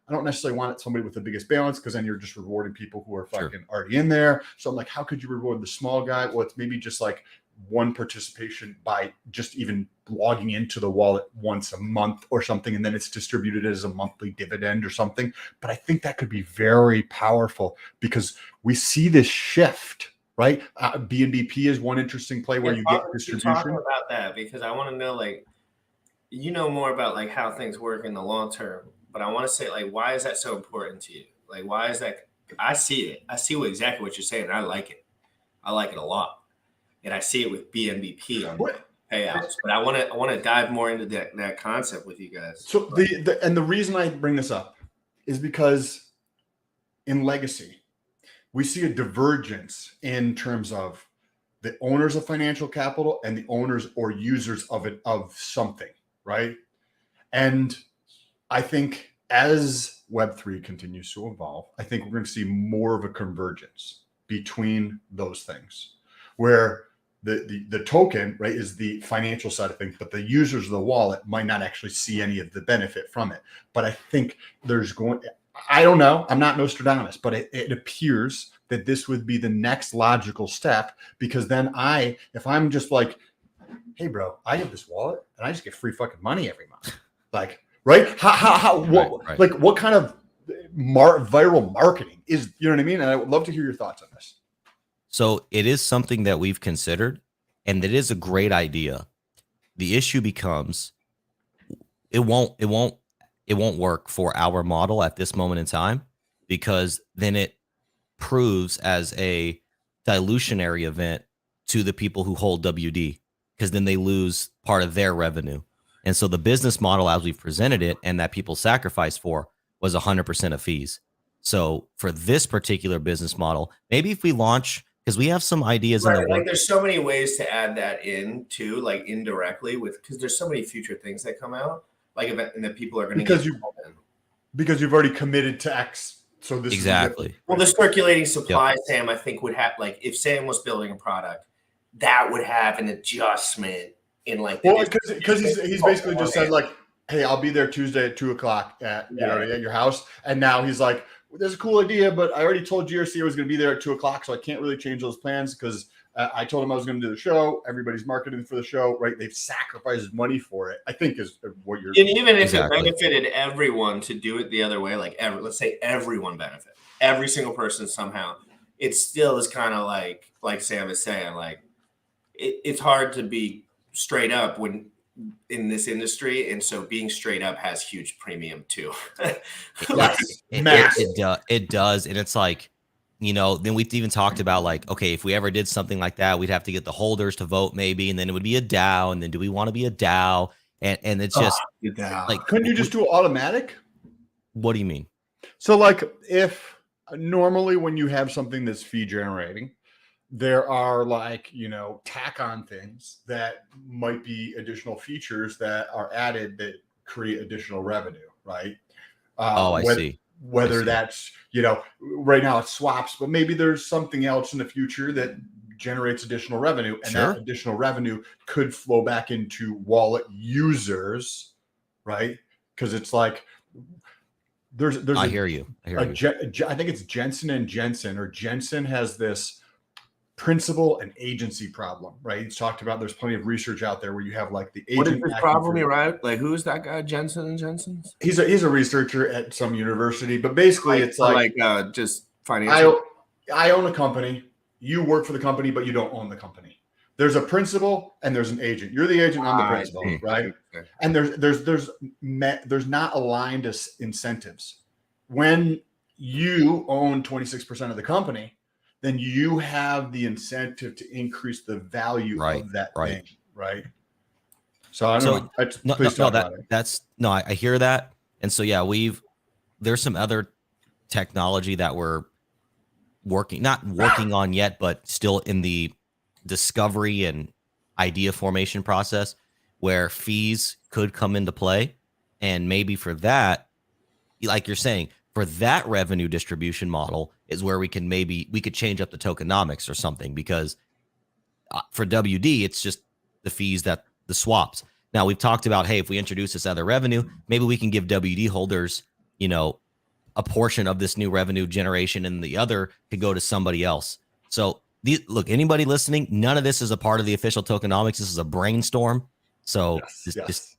I don't necessarily want somebody with the biggest balance, because then you're just rewarding people who are fucking already in there. So I'm like, how could you reward the small guy? Well, it's maybe just like one participation by just even logging into the wallet once a month or something, and then it's distributed as a monthly dividend or something. But I think that could be very powerful, because we see this shift, right? BNBP is one interesting play where you get distribution. Talk about that, because I want to know, like, you know more about like how things work in the long term, but I want to say, like, why is that so important to you? Like, why is that? I see it. I see exactly what you're saying. I like it. I like it a lot. And I see it with BNBP on payouts, but I want to dive more into that concept with you guys. So the reason I bring this up is because in legacy, we see a divergence in terms of the owners of financial capital and the owners or users of something, right? And I think as Web3 continues to evolve, I think we're going to see more of a convergence between those things, where the token, right, is the financial side of things, but the users of the wallet might not actually see any of the benefit from it. But I think I don't know, I'm not Nostradamus, but it appears that this would be the next logical step, because then if I'm just like, hey bro, I have this wallet and I just get free fucking money every month. Like, right? Like what kind of viral marketing is, you know what I mean? And I would love to hear your thoughts on this. So it is something that we've considered. and it is a great idea. The issue becomes it won't work for our model at this moment in time, because then it proves as a dilutionary event to the people who hold WD, because then they lose part of their revenue. And so the business model as we presented it and that people sacrificed for was 100% of fees. So for this particular business model, maybe if we launch, because we have some ideas in the Right, work. like there's so many ways to add that in too, like indirectly because there's so many future things that come out, like and that people are going to Because you've already committed to X. So this Exactly. Well, the circulating supply, Sam, I think would have, like, if Sam was building a product, that would have an adjustment in like. Well, because he's basically just said like, hey, I'll be there Tuesday at 2:00 at at your house, and now he's like, there's a cool idea, but I already told GRC I was going to be there at 2:00, so I can't really change those plans because I told him I was going to do the show. Everybody's marketing for the show, right? They've sacrificed money for it, I think is what you're. And even if it benefited everyone to do it the other way, like let's say everyone benefit, every single person somehow, it still is kind of like Sam is saying, like it's hard to be straight up when in this industry, and so being straight up has huge premium too. It does, and it's like, you know, then we even talked about like, okay, if we ever did something like that, we'd have to get the holders to vote maybe, and then it would be a DAO, and then do we want to be a DAO? And it's just like, couldn't you just do automatic? What do you mean? So like if normally when you have something that's fee generating, there are like, you know, tack on things that might be additional features that are added that create additional revenue, right? I see. Whether that's, you know, right now it's swaps, but maybe there's something else in the future that generates additional revenue, and that additional revenue could flow back into wallet users, right? Because it's like there's I hear you. I think it's Jensen and Jensen, or Jensen has this principal and agency problem, right? He's talked about there's plenty of research out there where you have like the agent. What is this problem, right? Like, who's that guy, Jensen and Jensen? He's a researcher at some university, but basically it's like just financial. I own a company. You work for the company, but you don't own the company. There's a principal and there's an agent. You're the agent, I'm the principal, right? And there's not aligned incentives. When you own 26% of the company, then you have the incentive to increase the value of that thing, right? So I don't know. I hear that. And so, yeah, there's some other technology that we're not working on yet, but still in the discovery and idea formation process, where fees could come into play. And maybe for that, like you're saying, for that revenue distribution model is where we could change up the tokenomics or something, because for WD, it's just the fees that the swaps. Now we've talked about, hey, if we introduce this other revenue, maybe we can give WD holders, you know, a portion of this new revenue generation, and the other could go to somebody else. So look, anybody listening, none of this is a part of the official tokenomics. This is a brainstorm. So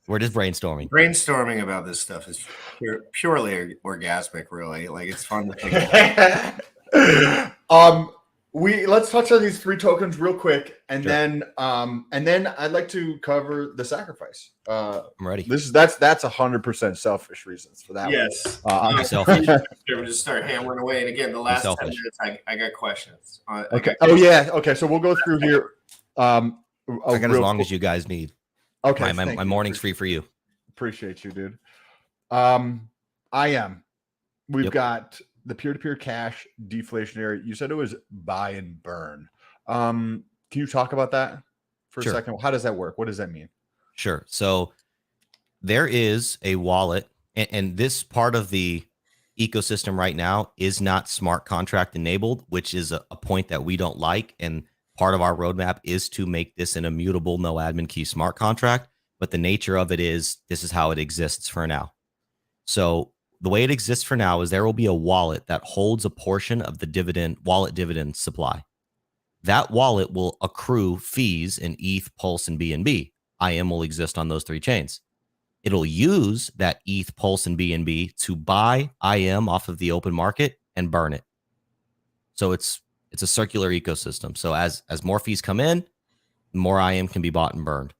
we're just brainstorming. Brainstorming about this stuff is purely orgasmic, really. Like, it's fun to think about. Let's touch on these 3 tokens real quick, and then I'd like to cover the sacrifice. I'm ready. That's 100% selfish reasons for that. Yes. I'm selfish. We'll just start hammering away. And again, the last 10 minutes, I got questions. Okay. Okay. So we'll go through here. I got as long as you guys need. Okay. My morning's free for you. Appreciate you, dude. We've got the peer-to-peer cash deflationary. You said it was buy and burn. Can you talk about that for a second? How does that work? What does that mean? Sure. So there is a wallet, and this part of the ecosystem right now is not smart contract enabled, which is a point that we don't like. And part of our roadmap is to make this an immutable, no admin key smart contract. But the nature of it is, this is how it exists for now. So the way it exists for now is there will be a wallet that holds a portion of the wallet dividend supply. That wallet will accrue fees in ETH, Pulse, and BNB. IM will exist on those 3 chains. It'll use that ETH, Pulse, and BNB to buy IM off of the open market and burn it. So it's a circular ecosystem. So as more fees come in, more IM can be bought and burned.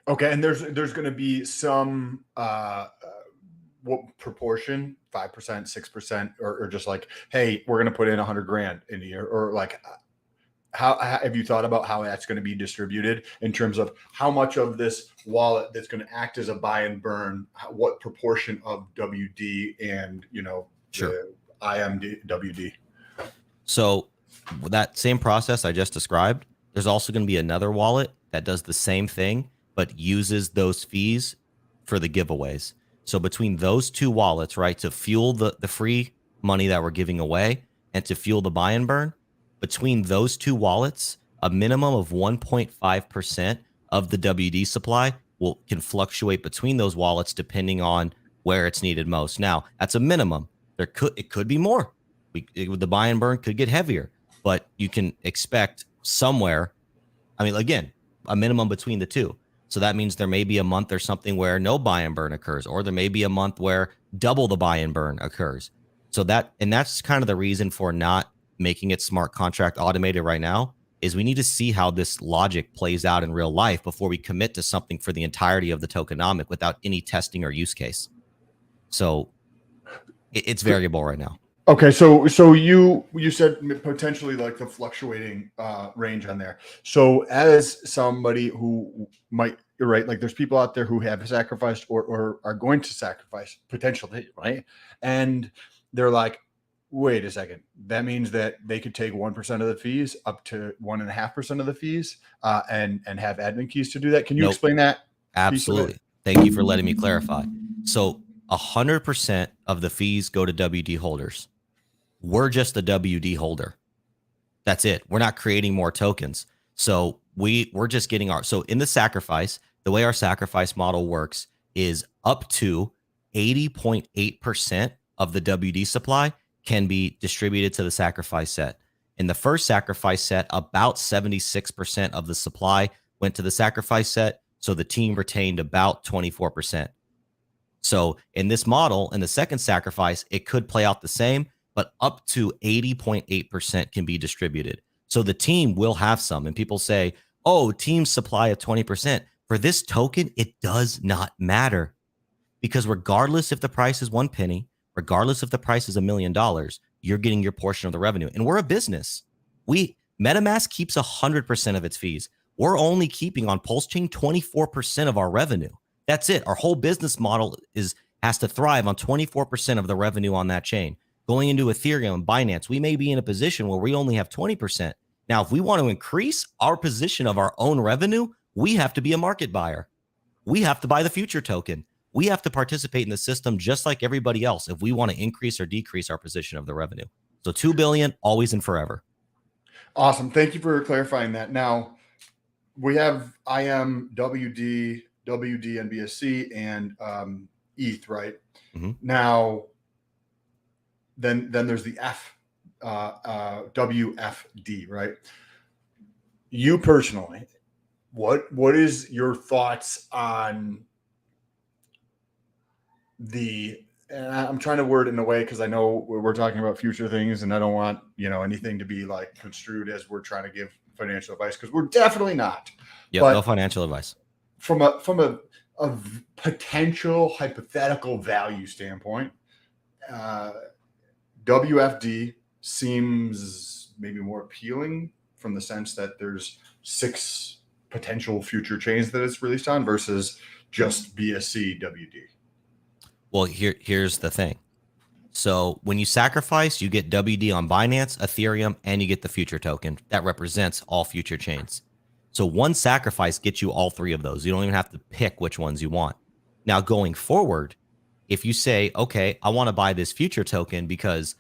Okay, and there's going to be some what proportion, 5%, 6%, or just like, hey, we're going to put in 100 grand in a year, or like, how have you thought about how that's going to be distributed in terms of how much of this wallet that's going to act as a buy and burn, what proportion of WD and, you know, Sure. the IMD WD? So that same process I just described, there's also going to be another wallet that does the same thing, but uses those fees for the giveaways. So between those two wallets, right, to fuel the free money that we're giving away and to fuel the buy and burn, between those two wallets, a minimum of 1.5% of the WD supply can fluctuate between those wallets depending on where it's needed most. Now, that's a minimum. It could be more. The buy and burn could get heavier, but you can expect somewhere. I mean, again, a minimum between the two. So that means there may be a month or something where no buy and burn occurs, or there may be a month where double the buy and burn occurs. So that's kind of the reason for not making it smart contract automated right now, is we need to see how this logic plays out in real life before we commit to something for the entirety of the tokenomic without any testing or use case. So it's variable right now. Okay, so you said potentially like the fluctuating range on there. So as somebody who might, you're right, like there's people out there who have sacrificed or are going to sacrifice potentially, right? And they're like, wait a second, that means that they could take 1% of the fees up to 1.5% of the fees and have admin keys to do that. Can you explain that? Absolutely. Thank you for letting me clarify. So 100% of the fees go to WD holders. We're just a WD holder. That's it. We're not creating more tokens. So we're just getting so in the sacrifice, the way our sacrifice model works is up to 80.8% of the WD supply can be distributed to the sacrifice set. In the first sacrifice set, about 76% of the supply went to the sacrifice set. So the team retained about 24%. So in this model, in the second sacrifice, it could play out the same, but up to 80.8% can be distributed. So the team will have some. And people say, oh, team supply of 20%. For this token, it does not matter. Because regardless if the price is 1 penny, regardless if the price is $1 million, you're getting your portion of the revenue. And we're a business. MetaMask keeps 100% of its fees. We're only keeping on Pulsechain 24% of our revenue. That's it. Our whole business model has to thrive on 24% of the revenue on that chain. Going into Ethereum and Binance, we may be in a position where we only have 20%. Now, if we want to increase our position of our own revenue, we have to be a market buyer. We have to buy the future token. We have to participate in the system just like everybody else if we want to increase or decrease our position of the revenue. So 2 billion, always and forever. Awesome. Thank you for clarifying that. Now, we have IM, WD, and BSC, and ETH, right? Mm-hmm. Now, then there's the WFD, right? You personally, what is your thoughts on and I'm trying to word it in a way because I know we're talking about future things and I don't want, anything to be like construed as we're trying to give financial advice, because we're definitely not. Yeah, no financial advice. From a potential hypothetical value standpoint, WFD seems maybe more appealing from the sense that there's 6 potential future chains that it's released on versus just BSC WD. Well, here's the thing. So when you sacrifice, you get WD on Binance, Ethereum, and you get the future token that represents all future chains. So one sacrifice gets you all 3 of those. You don't even have to pick which ones you want. Now, going forward, if you say, okay, I want to buy this future token because,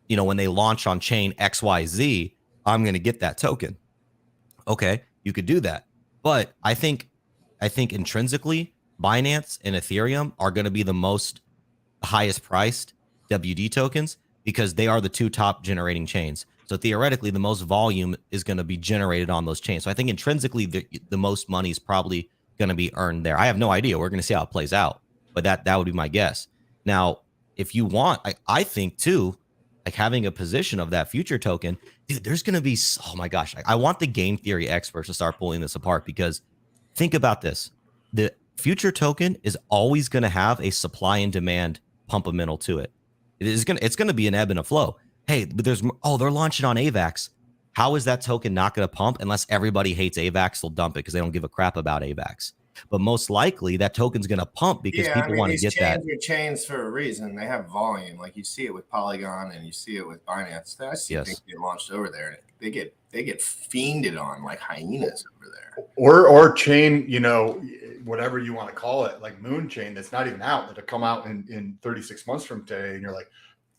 when they launch on chain XYZ, I'm going to get that token. Okay, you could do that. But I think intrinsically, Binance and Ethereum are going to be the highest priced WD tokens because they are the 2 top generating chains. So theoretically, the most volume is going to be generated on those chains. So I think intrinsically, the most money is probably going to be earned there. I have no idea. We're going to see how it plays out, but that would be my guess. Now, if you want, I think too, like having a position of that future token dude, there's going to be, oh my gosh, I want the game theory experts to start pulling this apart, because think about this. The future token is always going to have a supply and demand pumpamental to it. It's going to be an ebb and a flow. Hey, but they're launching on AVAX. How is that token not going to pump? Unless everybody hates AVAX, they'll dump it because they don't give a crap about AVAX. But most likely that token's going to pump because people want to get that. These chains for a reason. They have volume. Like you see it with Polygon and you see it with Binance. I see things get launched over there. They get fiended on like hyenas over there. Or chain, whatever you want to call it, like Moon Chain that's not even out, that'll come out in 36 months from today, and you're like,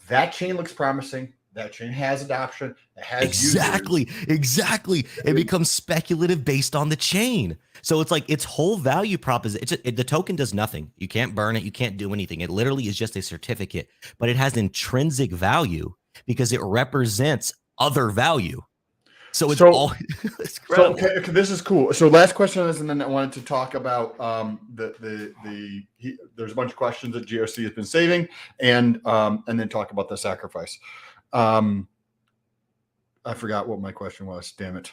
that chain looks promising. That chain has adoption. It has exactly. It becomes speculative based on the chain. So it's like its whole value proposition. The token does nothing. You can't burn it. You can't do anything. It literally is just a certificate, but it has intrinsic value because it represents other value. So it's all. It's okay, this is cool. So last question on this, and then I wanted to talk about there's a bunch of questions that GOC has been saving, and then talk about the sacrifice. I forgot what my question was. Damn it.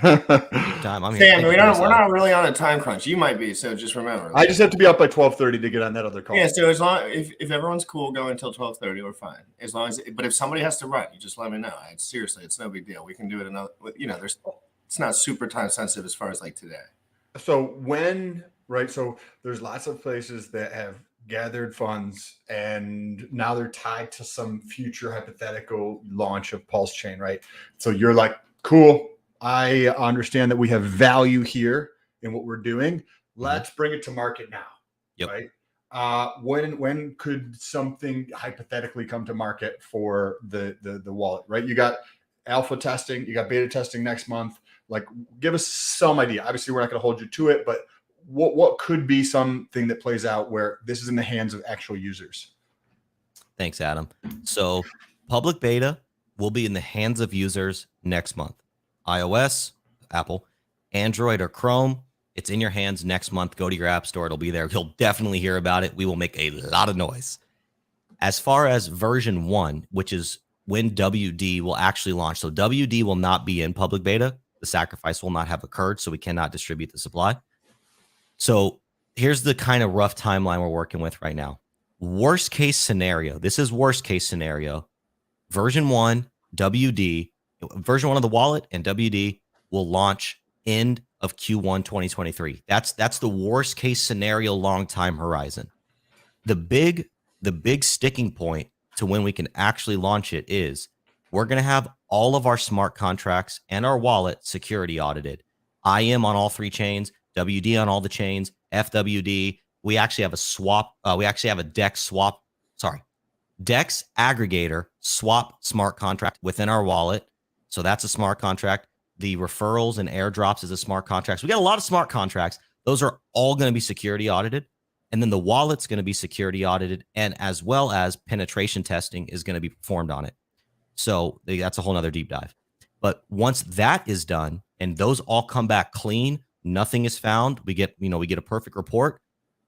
Time. I'm Sam, we're not really on a time crunch. You might be, so just remember. I just have to be up by 12:30 to get on that other call. Yeah, so as long if everyone's cool, go until 12:30, we're fine. As long as, but if somebody has to run, you just let me know. Seriously, it's no big deal. We can do it another. It's not super time sensitive as far as like today. So so there's lots of places that have gathered funds and now they're tied to some future hypothetical launch of Pulsechain, right? So you're like, cool, I understand that we have value here in what we're doing. Let's bring it to market now. Yep. Right? When could something hypothetically come to market for the wallet, right? You got alpha testing, you got beta testing next month. Like, give us some idea. Obviously, we're not going to hold you to it, but what could be something that plays out where this is in the hands of actual users? Thanks, Adam. So public beta will be in the hands of users next month. iOS, Apple, Android, or Chrome, it's in your hands next month. Go to your app store. It'll be there. You'll definitely hear about it. We will make a lot of noise. As far as version 1, which is when WD will actually launch. So WD will not be in public beta. The sacrifice will not have occurred, so we cannot distribute the supply. So here's the kind of rough timeline we're working with right now. Worst case scenario. This is worst case scenario. Version 1, WD, version 1 of the wallet and WD will launch end of Q1 2023. That's the worst case scenario, long time horizon. The big sticking point to when we can actually launch it is we're going to have all of our smart contracts and our wallet security audited. IM on all 3 chains, WD on all the chains, FWD. We actually have a swap. We actually have a DEX swap. DEX aggregator swap smart contract within our wallet. So that's a smart contract. The referrals and airdrops is a smart contract. So we got a lot of smart contracts. Those are all going to be security audited. And then the wallet's going to be security audited, and as well as penetration testing is going to be performed on it. So that's a whole nother deep dive. But once that is done and those all come back clean, nothing is found, we get a perfect report.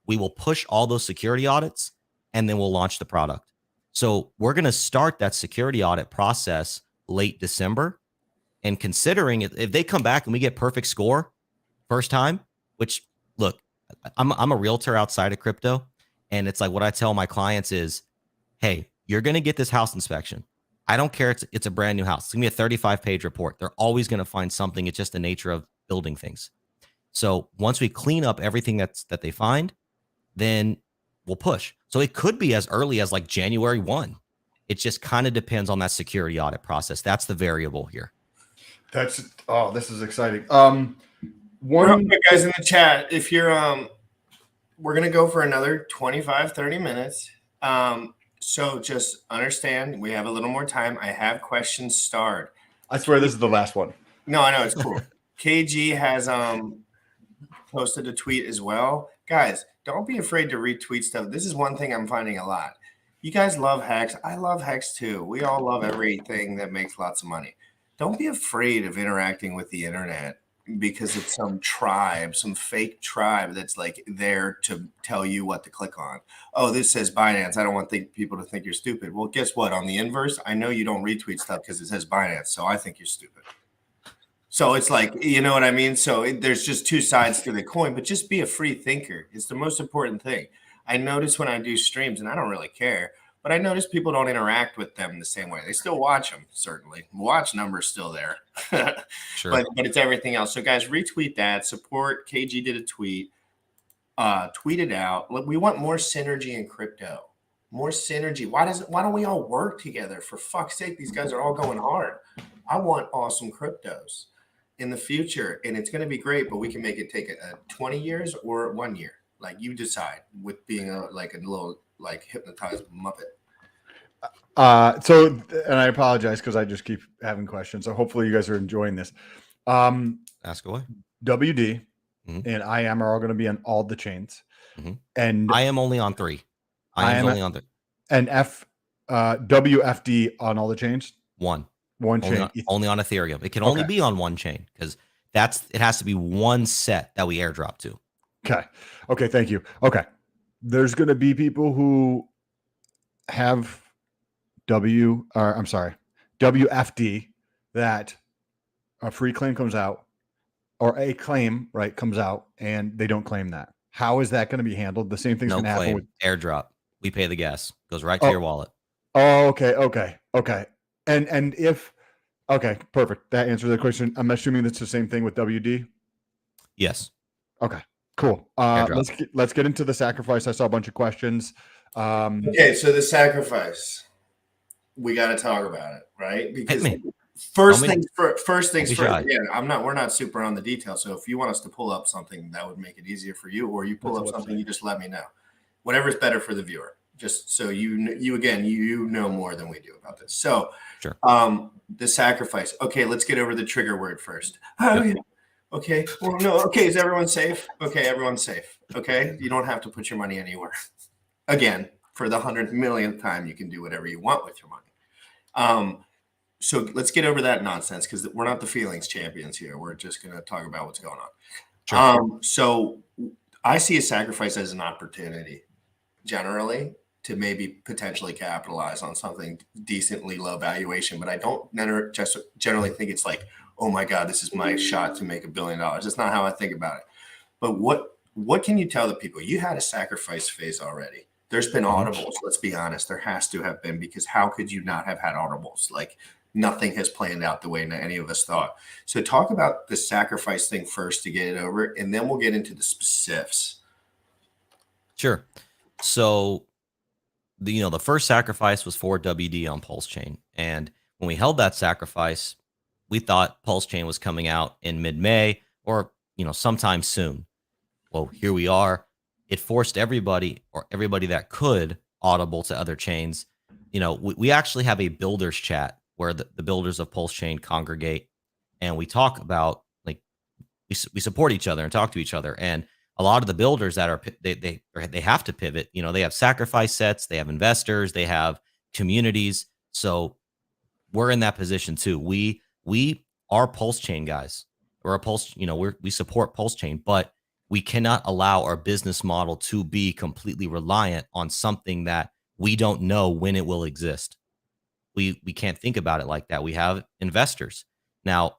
We will push all those security audits and then we'll launch the product. So we're going to start that security audit process late December. And considering if they come back and we get perfect score first time, which look, I'm a realtor outside of crypto. And it's like what I tell my clients is, hey, you're going to get this house inspection. I don't care. It's a brand new house. It's going to be a 35-page report. They're always going to find something. It's just the nature of building things. So once we clean up everything that they find, then we'll push. So it could be as early as like January 1. It just kind of depends on that security audit process. That's the variable here. This is exciting. One guys in the chat, if you're we're gonna go for another 25-30 minutes. So just understand we have a little more time. I have questions starred. I swear this is the last one. No, I know it's cool. KG has posted a tweet as well. Guys, don't be afraid to retweet stuff. This is one thing I'm finding a lot. You guys love Hex. I love Hex too. We all love everything that makes lots of money. Don't be afraid of interacting with the internet because it's some tribe, some fake tribe that's like there to tell you what to click on. Oh, this says Binance. I don't want people to think you're stupid. Well, guess what? On the inverse, I know you don't retweet stuff because it says Binance, so I think you're stupid. So it's like, you know what I mean? So there's just two sides to the coin, but just be a free thinker. It's the most important thing. I notice when I do streams, and I don't really care, but I notice people don't interact with them the same way. They still watch them, certainly. Watch number's still there. Sure. But it's everything else. So guys, retweet that. Support. KG did a tweet. Tweet it out. Look, we want more synergy in crypto. More synergy. Why don't we all work together? For fuck's sake, these guys are all going hard. I want awesome cryptos in the future, and it's going to be great, but we can make it take 20 years or 1 year. Like, you decide, with being a little like hypnotized Muppet. So, and I apologize because I just keep having questions. So hopefully you guys are enjoying this. Ask away. WD and IM are all going to be on all the chains. And I am only on 3. I am only on 3. And WFD on all the chains? One chain. Only on Ethereum. It can only be on one chain because it has to be one set that we airdrop to. Okay. Thank you. Okay. There's going to be people who have WFD that a free claim comes out, or a claim, right, comes out, and they don't claim that. How is that going to be handled? The same thing's going to happen with airdrop. We pay the gas. Goes right to your wallet. Oh, okay. And if perfect. That answers the question. I'm assuming that's the same thing with WD. Yes. Okay. Cool. Let's get into the sacrifice. I saw a bunch of questions. Okay, so the sacrifice, we got to talk about it, right? Because first things first. Again, we're not super on the details. So if you want us to pull up something that would make it easier for you, or you pull up something, you just let me know. Whatever's better for the viewer. Just so you know more than we do about this. So, sure. The sacrifice. Okay, let's get over the trigger word first. Okay. Well, no. Okay. Is everyone safe? Okay. Everyone's safe. Okay. You don't have to put your money anywhere. Again, for the 100 millionth time, you can do whatever you want with your money. So let's get over that nonsense, because we're not the feelings champions here. We're just going to talk about what's going on. Sure. So I see a sacrifice as an opportunity, generally, to maybe potentially capitalize on something decently low valuation. But I don't just generally think it's like, oh my God, this is my shot to make $1 billion. That's not how I think about it. But what can you tell the people? You had a sacrifice phase already. There's been audibles. Let's be honest. There has to have been, because how could you not have had audibles? Like, nothing has planned out the way any of us thought. So talk about the sacrifice thing first to get it over, and then we'll get into the specifics. Sure. So the first sacrifice was for WD on Pulsechain. And when we held that sacrifice, we thought Pulsechain was coming out in mid-May or, sometime soon. Well, here we are. It forced everybody that could audible to other chains. We actually have a builders chat where the builders of Pulsechain congregate, and we talk about, like, we support each other and talk to each other. And a lot of the builders that are they have to pivot. They have sacrifice sets, they have investors, they have communities. So we're in that position too. We are Pulsechain guys. We're a Pulse. We support Pulsechain, but we cannot allow our business model to be completely reliant on something that we don't know when it will exist. We can't think about it like that. We have investors. Now,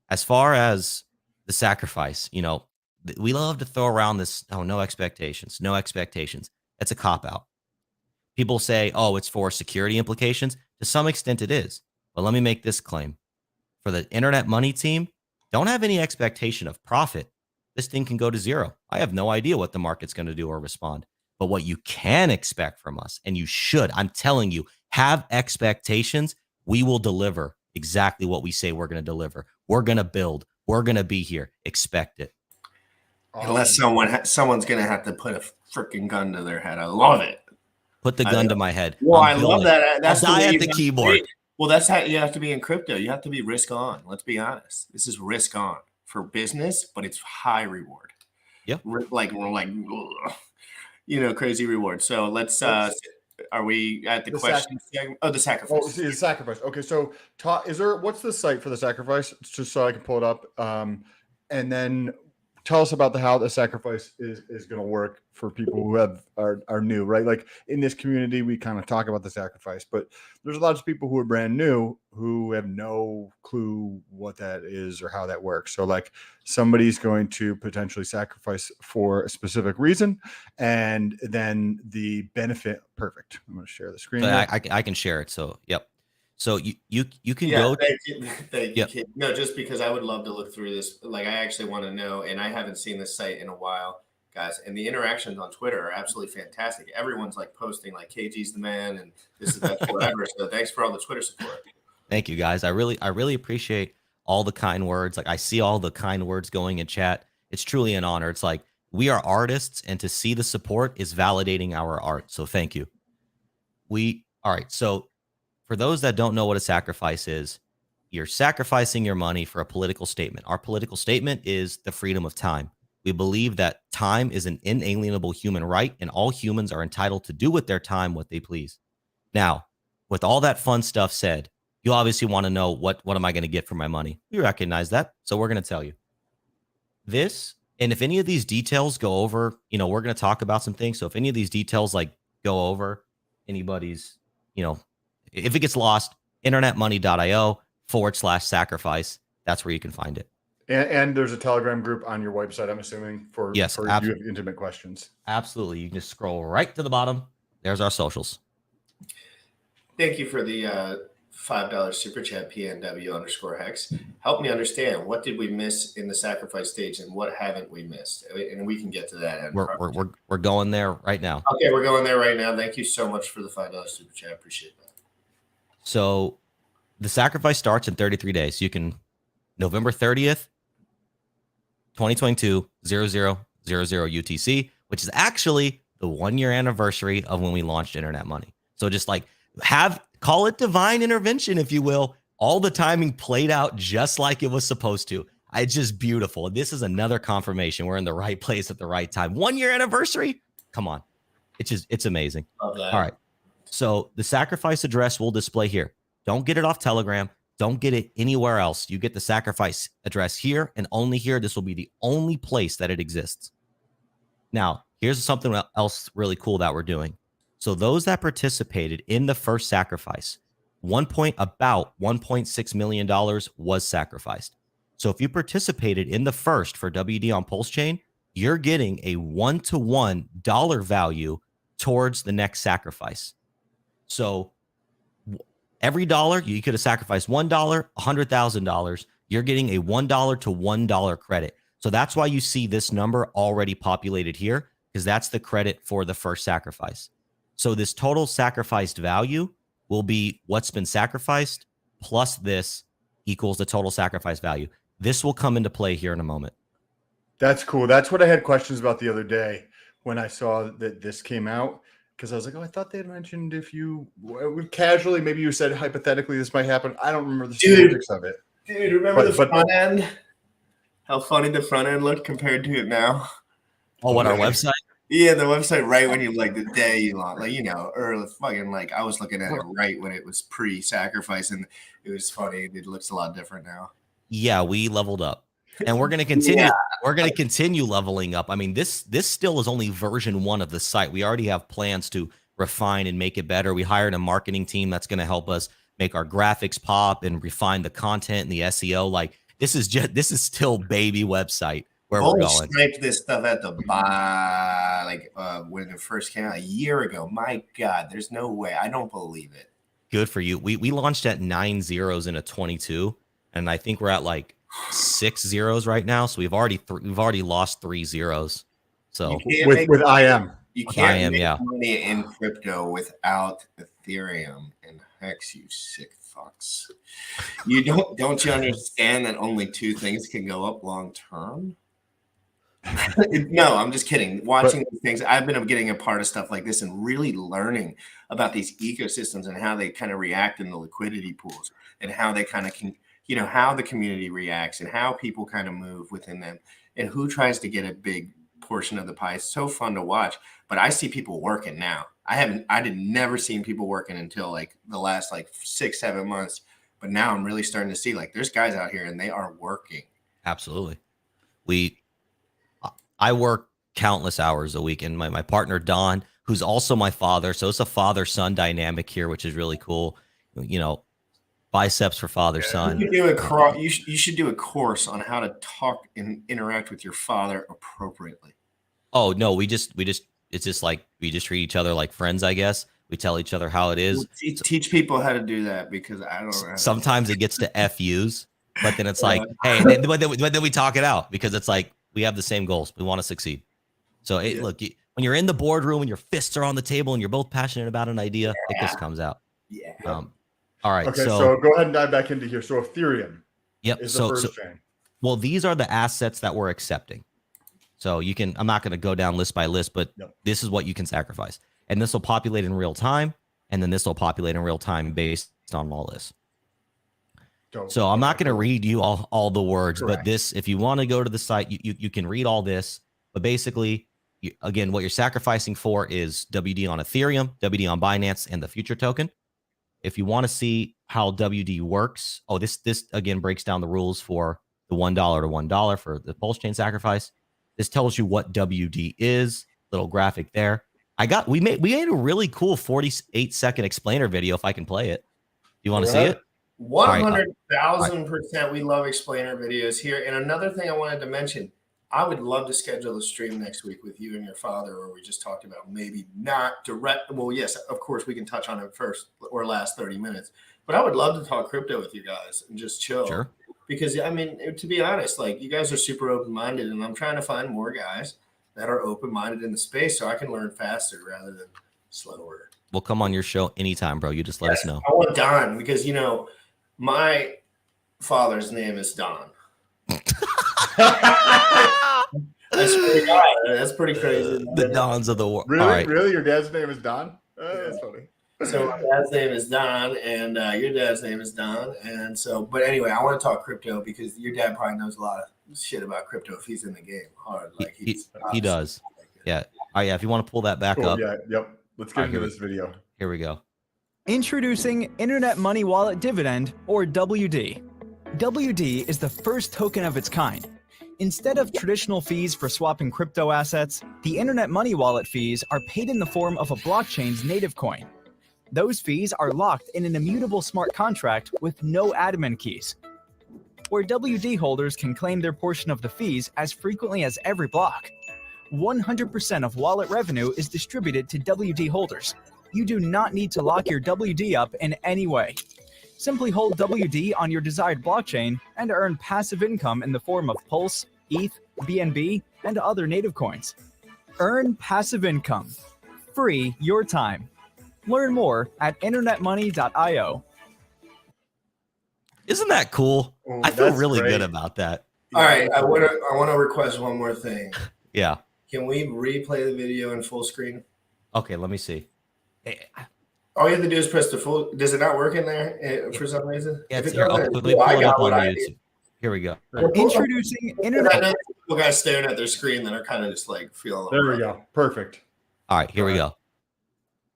as far as the sacrifice, we love to throw around this, no expectations. That's a cop-out. People say, it's for security implications. To some extent it is. But let me make this claim. For the internet money team, don't have any expectation of profit. This thing can go to zero. I have no idea what the market's going to do or respond. But what you can expect from us, and you should, I'm telling you, have expectations. We will deliver exactly what we say we're going to deliver. We're going to build. We're going to be here. Expect it. Unless someone's going to have to put a freaking gun to their head. I love it. Put the gun to my head. Well, I love that. That's I'll die at the keyboard. Well, that's how you have to be in crypto. You have to be risk on. Let's be honest. This is risk on for business, but it's high reward. Yep. Like crazy reward. So let's. Are we at the question? The sacrifice. Oh, the sacrifice. Okay, so what's the site for the sacrifice? Just so I can pull it up. And then tell us about how the sacrifice is going to work for people who are new, right? Like in this community, we kind of talk about the sacrifice, but there's a lot of people who are brand new who have no clue what that is or how that works. So like somebody's going to potentially sacrifice for a specific reason, and then the benefit. Perfect. I'm going to share the screen. So I can share it. So yep. So you can Yeah, go. thank you. Thank you, Yep. Kid. No, just because I would love to look through this. Like, I actually want to know, and I haven't seen this site in a while, guys. And the interactions on Twitter are absolutely fantastic. Everyone's like posting, like, KG's the man, and this is the best forever. So thanks for all the Twitter support. Thank you, guys. I really appreciate all the kind words. Like I see all the kind words going in chat. It's truly an honor. It's like we are artists, and to see the support is validating our art. So thank you. All right. So for those that don't know what a sacrifice is, you're sacrificing your money for a political statement. Our political statement is the freedom of time. We believe that time is an inalienable human right, and all humans are entitled to do with their time what they please. Now, with all that fun stuff said, you obviously want to know what am I going to get for my money? We recognize that, so we're going to tell you this. And if any of these details go over, we're going to talk about some things. So if any of these details like go over anybody's, if it gets lost, internetmoney.io/sacrifice. That's where you can find it. And there's a Telegram group on your website, I'm assuming, for if you have intimate questions. Absolutely. You can just scroll right to the bottom. There's our socials. Thank you for the $5 super chat, PNW_Hex. Help me understand, what did we miss in the sacrifice stage, and what haven't we missed? And we can get to that. We're going there right now. Okay, we're going there right now. Thank you so much for the $5 super chat. Appreciate that. So the sacrifice starts in 33 days. You can November 30th, 2022, 0000 UTC, which is actually the 1-year anniversary of when we launched Internet Money. So just like call it divine intervention, if you will. All the timing played out just like it was supposed to. It's just beautiful. This is another confirmation we're in the right place at the right time. 1-year anniversary. Come on. It's amazing. Love that. All right. So the sacrifice address will display here. Don't get it off Telegram. Don't get it anywhere else. You get the sacrifice address here and only here. This will be the only place that it exists. Now, here's something else really cool that we're doing. So those that participated in the first sacrifice, about $1.6 million was sacrificed. So if you participated in the first for WD on Pulsechain, you're getting a 1-to-1 dollar value towards the next sacrifice. So every dollar, you could have sacrificed $1, $100,000. You're getting a $1 to $1 credit. So that's why you see this number already populated here, because that's the credit for the first sacrifice. So this total sacrificed value will be what's been sacrificed plus this equals the total sacrifice value. This will come into play here in a moment. That's cool. That's what I had questions about the other day when I saw that this came out. Because I was like, I thought they had mentioned if you casually, maybe you said hypothetically this might happen. I don't remember the specifics of it. Dude, remember the front end? How funny the front end looked compared to it now? Oh, what, our website? Yeah, the website right when you, like, the day you launched. Like, or fucking, like, I was looking at it right when it was pre-sacrifice, and it was funny. It looks a lot different now. Yeah, we leveled up. And we're going to continue. Yeah. We're going to continue leveling up. I mean, this still is only version 1 of the site. We already have plans to refine and make it better. We hired a marketing team that's going to help us make our graphics pop and refine the content and the SEO. Like this is still baby website where we're going. Scraped this stuff at the when it first came out a year ago. My God, there's no way. I don't believe it. Good for you. We launched at 9 zeros in a 22, and I think we're at like 6 zeros right now, so we've already lost 3 zeros. So with IM, you can't make money in crypto without Ethereum. And Hex, you sick fucks, you don't you understand that only 2 things can go up long term? No, I'm just kidding. Watching these things, I've been getting a part of stuff like this and really learning about these ecosystems and how they kind of react in the liquidity pools and how they kind of can. How the community reacts and how people kind of move within them and who tries to get a big portion of the pie. It's so fun to watch, but I see people working now. I never seen people working until like the last like 6-7 months. But now I'm really starting to see like there's guys out here and they are working. Absolutely. I work countless hours a week, and my partner Don, who's also my father, so it's a father-son dynamic here, which is really cool. You know, biceps for father-son. You should do a course on how to talk and interact with your father appropriately. Oh no, we just it's just like we just treat each other like friends, I guess. We tell each other how it is. Teach people how to do that, because I don't know. Sometimes it gets to FUs, but then it's like, hey, then we talk it out, because it's like we have the same goals. We want to succeed. So look, when you're in the boardroom and your fists are on the table and you're both passionate about an idea, it just comes out. Yeah. All right. Okay, so go ahead and dive back into here. So Ethereum is the first chain. Well, these are the assets that we're accepting. So you can, I'm not going to go down list by list, but this is what you can sacrifice. And this will populate in real time. And then this will populate in real time based on all this. So I'm not going to read you all the words, but this, if you want to go to the site, you can read all this. But basically, again, what you're sacrificing for is WD on Ethereum, WD on Binance, and the future token. If you want to see how WD works, this again breaks down the rules for the $1 to $1 for the Pulsechain sacrifice. This tells you what WD is. Little graphic there. We made a really cool 48-second explainer video. If I can play it, you want to see it? 100,000%. We love explainer videos here. And another thing I wanted to mention, I would love to schedule a stream next week with you and your father, where we just talked about maybe not direct. Well, yes, of course, we can touch on it first or last 30 minutes. But I would love to talk crypto with you guys and just chill. Sure. Because, I mean, to be honest, like, you guys are super open-minded, and I'm trying to find more guys that are open-minded in the space so I can learn faster rather than slower. We'll come on your show anytime, bro. You just let us know. I want Don, because, you know, my father's name is Don. That's pretty crazy. The Dons of the world. Really? Really? Your dad's name is Don? That's funny. So my dad's name is Don, and your dad's name is Don. And so, but anyway, I want to talk crypto, because your dad probably knows a lot of shit about crypto if he's in the game hard. Like he does. Yeah. All right. Yeah. If you want to pull that back up. Yeah. Yep. Let's get into this video. Here we go. Introducing Internet Money Wallet Dividend, or WD. WD is the first token of its kind. Instead of traditional fees for swapping crypto assets, the Internet Money Wallet fees are paid in the form of a blockchain's native coin. Those fees are locked in an immutable smart contract with no admin keys, where WD holders can claim their portion of the fees as frequently as every block. 100% of wallet revenue is distributed to WD holders. You do not need to lock your WD up in any way. Simply hold WD on your desired blockchain and earn passive income in the form of Pulse, ETH, BNB, and other native coins. Earn passive income. Free your time. Learn more at internetmoney.io. Isn't that cool? Oh, I feel really good about that. All right, I want to request one more thing. Yeah. Can we replay the video in full screen? Okay, let me see. All you have to do is press the full. Does it not work in there for some reason? Yeah, it's here. Let me pull it up on YouTube. Here we go. Introducing Internet. I know people guys staring at their screen that are kind of just like feeling. There we go. Perfect. All right, here we go.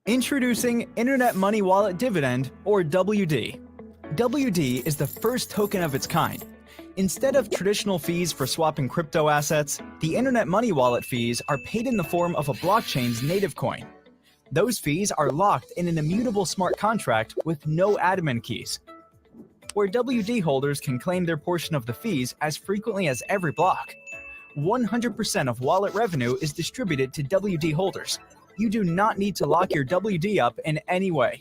Introducing Internet Money Wallet Dividend, or WD. WD is the first token of its kind. Instead of traditional fees for swapping crypto assets, the Internet Money Wallet fees are paid in the form of a blockchain's native coin. Those fees are locked in an immutable smart contract with no admin keys, where WD holders can claim their portion of the fees as frequently as every block. 100% of wallet revenue is distributed to WD holders. You do not need to lock your WD up in any way.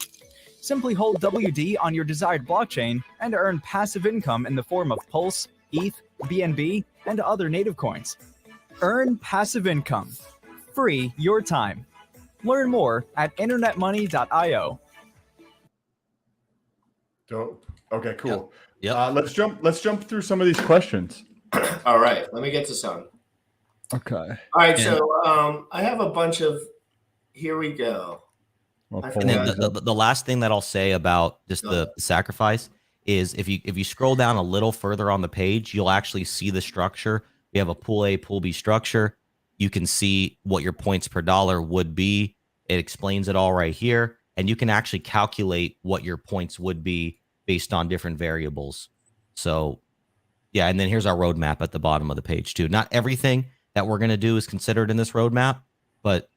Simply hold WD on your desired blockchain and earn passive income in the form of Pulse, ETH, BNB, and other native coins. Earn passive income. Free your time. Learn more at internetmoney.io. Dope. Okay, cool. Yep. Let's jump through some of these questions. All right, let me get to some. Okay. All right, so I have a bunch of. Here we go. And then the last thing that I'll say about just the sacrifice is if you scroll down a little further on the page, you'll actually see the structure. We have a pool A, pool B structure. You can see what your points per dollar would be. It explains it all right here. And you can actually calculate what your points would be based on different variables. So Yeah, and then here's our roadmap at the bottom of the page too. Not everything that we're going to do is considered in this roadmap, but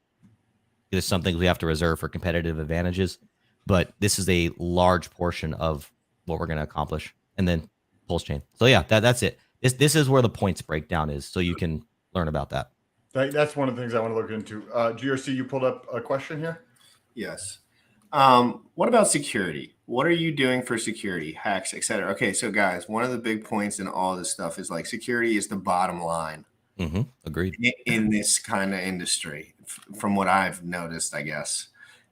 it is something we have to reserve for competitive advantages. But this is a large portion of what we're going to accomplish. And then Pulsechain. So yeah, that's it. This is where the points breakdown is, so you can learn about that. That's one of the things I want to look into. GRC, you pulled up a question here. Yes. What about security? What are you doing for security, hacks, etc.? Okay, so guys, one of the big points in all this stuff is like security is the bottom line. Agreed. In this kind of industry, from what I've noticed, I guess,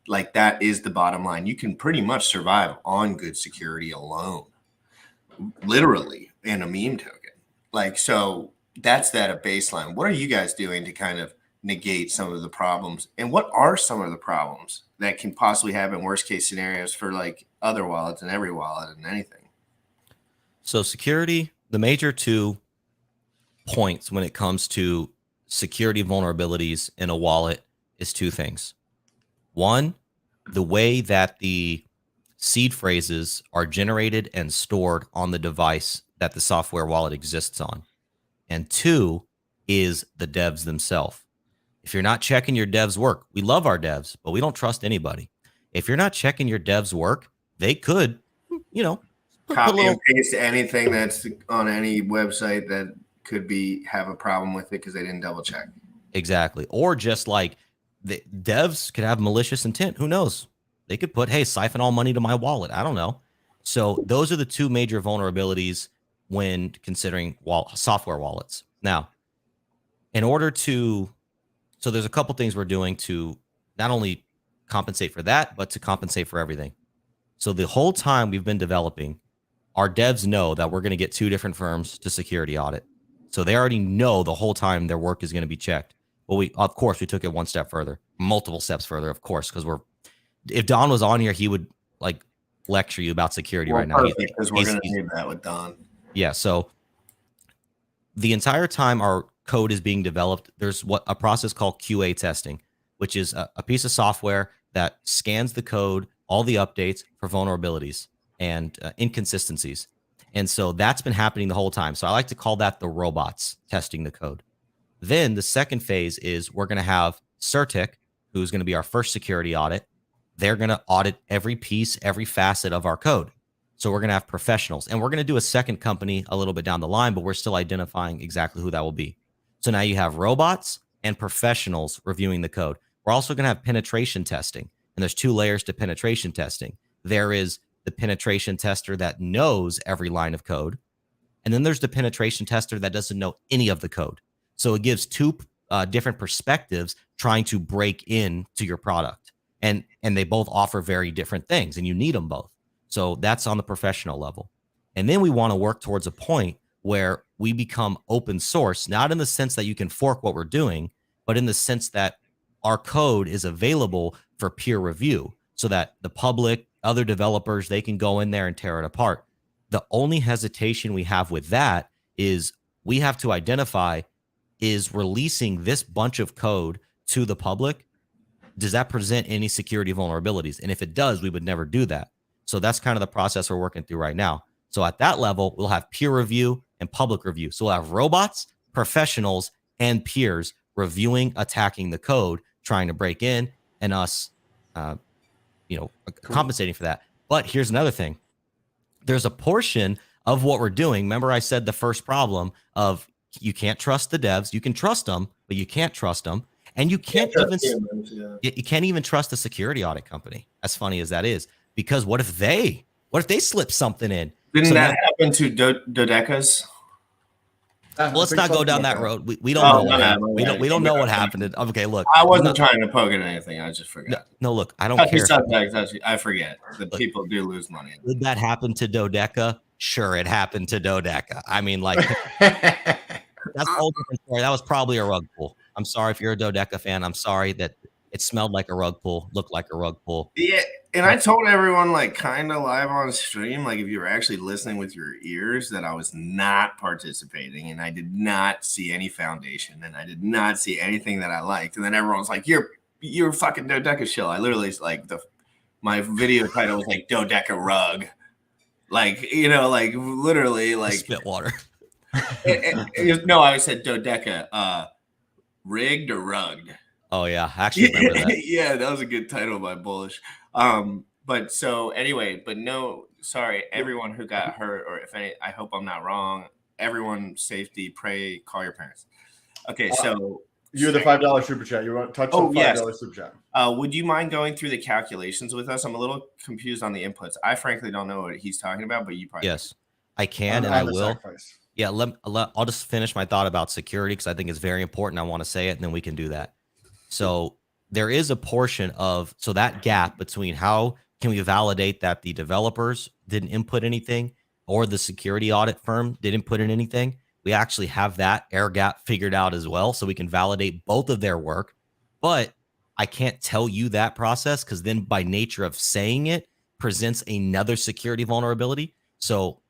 like that is the bottom line. You can pretty much survive on good security alone, literally, in a meme token. Like, so that's that a baseline. What are you guys doing to kind of negate some of the problems? And what are some of the problems that can possibly happen, worst case scenarios for like other wallets and every wallet and anything? So security, the major 2 points when it comes to security vulnerabilities in a wallet is 2 things. One, the way that the seed phrases are generated and stored on the device that the software wallet exists on. And 2 is the devs themselves. If you're not checking your devs' work, we love our devs, but we don't trust anybody. If you're not checking your devs' work, they could, Copy and paste anything that's on any website that could have a problem with it because they didn't double check. Exactly. Or just like the devs could have malicious intent. Who knows? They could put, hey, siphon all money to my wallet. I don't know. So those are the 2 major vulnerabilities when considering software wallets. Now, so there's a couple things we're doing to not only compensate for that, but to compensate for everything. So the whole time we've been developing, our devs know that we're going to get 2 different firms to security audit. So they already know the whole time their work is going to be checked. But we took it 1 step further, multiple steps further, of course, because if Don was on here, he would like lecture you about security right now. Because we're going to need that with Don. Yeah. So the entire time our code is being developed, there's a process called QA testing, which is a piece of software that scans the code, all the updates for vulnerabilities and inconsistencies. And so that's been happening the whole time. So I like to call that the robots testing the code. Then the second phase is we're going to have Certic, who's going to be our first security audit. They're going to audit every piece, every facet of our code. So we're going to have professionals, and we're going to do a second company a little bit down the line, but we're still identifying exactly who that will be. So now you have robots and professionals reviewing the code. We're also going to have penetration testing, and there's 2 layers to penetration testing. There is the penetration tester that knows every line of code, and then there's the penetration tester that doesn't know any of the code. So it gives 2 different perspectives trying to break into your product, and they both offer very different things, and you need them both. So that's on the professional level. And then we want to work towards a point where we become open source, not in the sense that you can fork what we're doing, but in the sense that our code is available for peer review so that the public, other developers, they can go in there and tear it apart. The only hesitation we have with that is we have to identify, is releasing this bunch of code to the public, does that present any security vulnerabilities? And if it does, we would never do that. So that's kind of the process we're working through right now. So at that level, we'll have peer review and public review. So we'll have robots, professionals, and peers reviewing, attacking the code, trying to break in, and us, compensating for that. But here's another thing. There's a portion of what we're doing. Remember I said the first problem of you can't trust the devs. You can trust them, but you can't trust them. And you can't even trust the security audit company, as funny as that is. Because what if they slip something in? Didn't that happen to Dodeca's? Well, let's not go down that road. We don't know. We don't know what happened. Okay, look. I wasn't trying to poke at anything. I just forgot. No, look. I don't care. I forget that people do lose money. Did that happen to Dodeca? Sure, it happened to Dodeca. I mean, like that's a whole different story. That was probably a rug pull. I'm sorry if you're a Dodeca fan. I'm sorry that it smelled like a rug pull, looked like a rug pull. Yeah, and I told everyone, like, kind of live on stream, like, if you were actually listening with your ears, that I was not participating, and I did not see any foundation, and I did not see anything that I liked. And then everyone was like, "You're fucking Dodeca shill." I literally, like, my video title was like Dodeca rug, like, like literally, like spit water. No, I said dodeca. Rigged or rugged? Oh yeah, I actually remember that. Yeah, that was a good title by Bullish. But so anyway, but no, sorry, everyone who got hurt, or if any, I hope I'm not wrong. Everyone, safety, pray, call your parents. Okay, so You're the $5 super chat. You want to touch on $5 super chat? Would you mind going through the calculations with us? I'm a little confused on the inputs. I frankly don't know what he's talking about, but you probably Yes, I can and I will. Sacrifice. Yeah, I'll just finish my thought about security because I think it's very important. I want to say it, and then we can do that. So there is a portion of that gap between how can we validate that the developers didn't input anything or the security audit firm didn't put in anything. We actually have that air gap figured out as well, so we can validate both of their work. But I can't tell you that process because then by nature of saying it presents another security vulnerability. So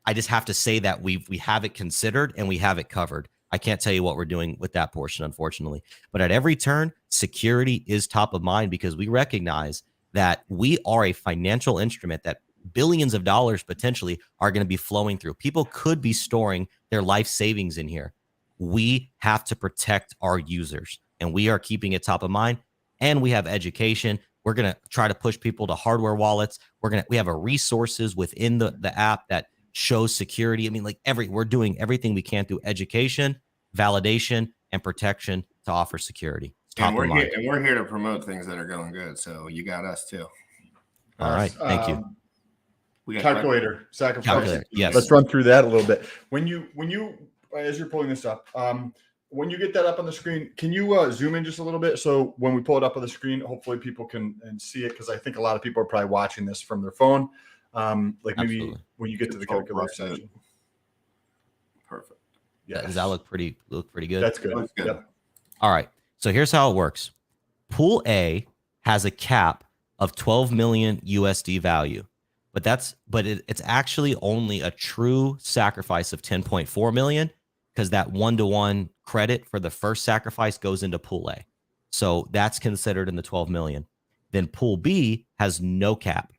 I just have to say that we have it considered and we have it covered. I can't tell you what we're doing with that portion, unfortunately. But at every turn, security is top of mind because we recognize that we are a financial instrument that billions of dollars potentially are going to be flowing through. People could be storing their life savings in here. We have to protect our users, and we are keeping it top of mind. And we have education. We're going to try to push people to hardware wallets. We have a resources within the app that shows security. I mean, like we're doing everything we can through education, validation, and protection to offer security. And we're here to promote things that are going good. So you got us too. All right. Thank you. We got Calculator, sacrifice. Calculator, yes. Let's run through that a little bit. When you, as you're pulling this up, when you get that up on the screen, can you zoom in just a little bit? So when we pull it up on the screen, hopefully people can see it. Because I think a lot of people are probably watching this from their phone. Like maybe Absolutely. when you get to the calculator section. Perfect. Yeah. Does that look pretty good? That's good. Looks good. Yep. All right. So here's how it works. Pool A has a cap of 12 million USD value, but it's actually only a true sacrifice of 10.4 million because that 1-to-1 credit for the first sacrifice goes into Pool A. So that's considered in the 12 million. Then Pool B has no cap.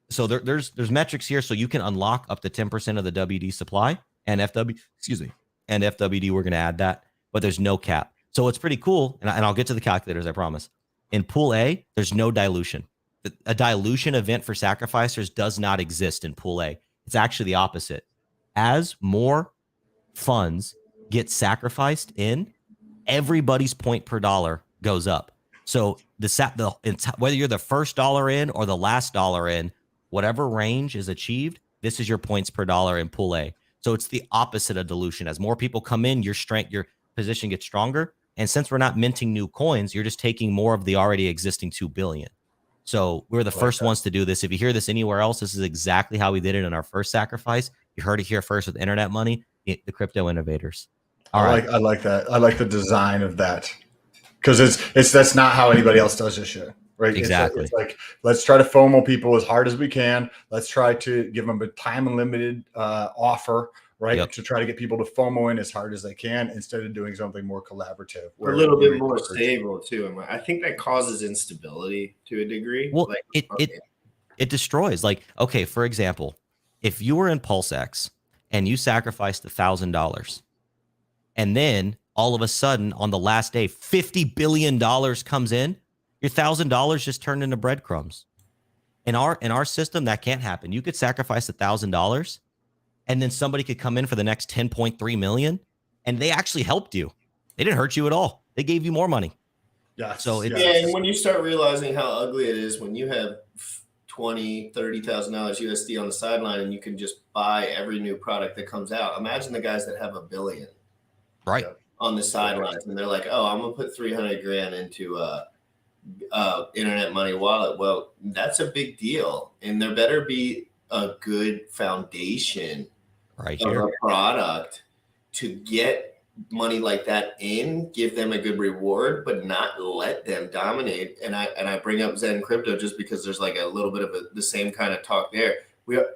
So there's metrics here, so you can unlock up to 10% of the WD supply and and FWD. We're going to add that, but there's no cap. So it's pretty cool, and I'll get to the calculators, I promise. In Pool A, there's no dilution. A dilution event for sacrificers does not exist in Pool A. It's actually the opposite. As more funds get sacrificed in, everybody's point per dollar goes up. So whether you're the first dollar in or the last dollar in, whatever range is achieved, this is your points per dollar in Pool A. So it's the opposite of dilution. As more people come in, your position gets stronger. And since we're not minting new coins, you're just taking more of the already existing 2 billion. So we're the first ones to do this. If you hear this anywhere else, this is exactly how we did it in our first sacrifice. You heard it here first with internet money, the crypto innovators. I like that. I like the design of that because that's not how anybody else does this shit. Right. Exactly. It's like, let's try to FOMO people as hard as we can. Let's try to give them a time unlimited offer, right? Yep. To try to get people to FOMO in as hard as they can instead of doing something more collaborative. A little bit more stable too. I think that causes instability to a degree. Well, it destroys. Like, okay, for example, if you were in PulseX and you sacrificed $1,000 and then all of a sudden on the last day, $50 billion comes in, your $1,000 just turned into breadcrumbs. In our system, that can't happen. You could sacrifice $1,000, and then somebody could come in for the next 10.3 million, and they actually helped you. They didn't hurt you at all. They gave you more money. Yeah. So and when you start realizing how ugly it is when you have $20,000, $30,000 USD on the sideline, and you can just buy every new product that comes out. Imagine the guys that have $1 billion, right, on the sidelines, and they're like, "Oh, I'm gonna put 300 grand into internet money wallet." Well, that's a big deal, and there better be a good foundation right of here, a product to get money like that in, give them a good reward, but not let them dominate. And I bring up Zen Crypto just because there's like a little bit of the same kind of talk there.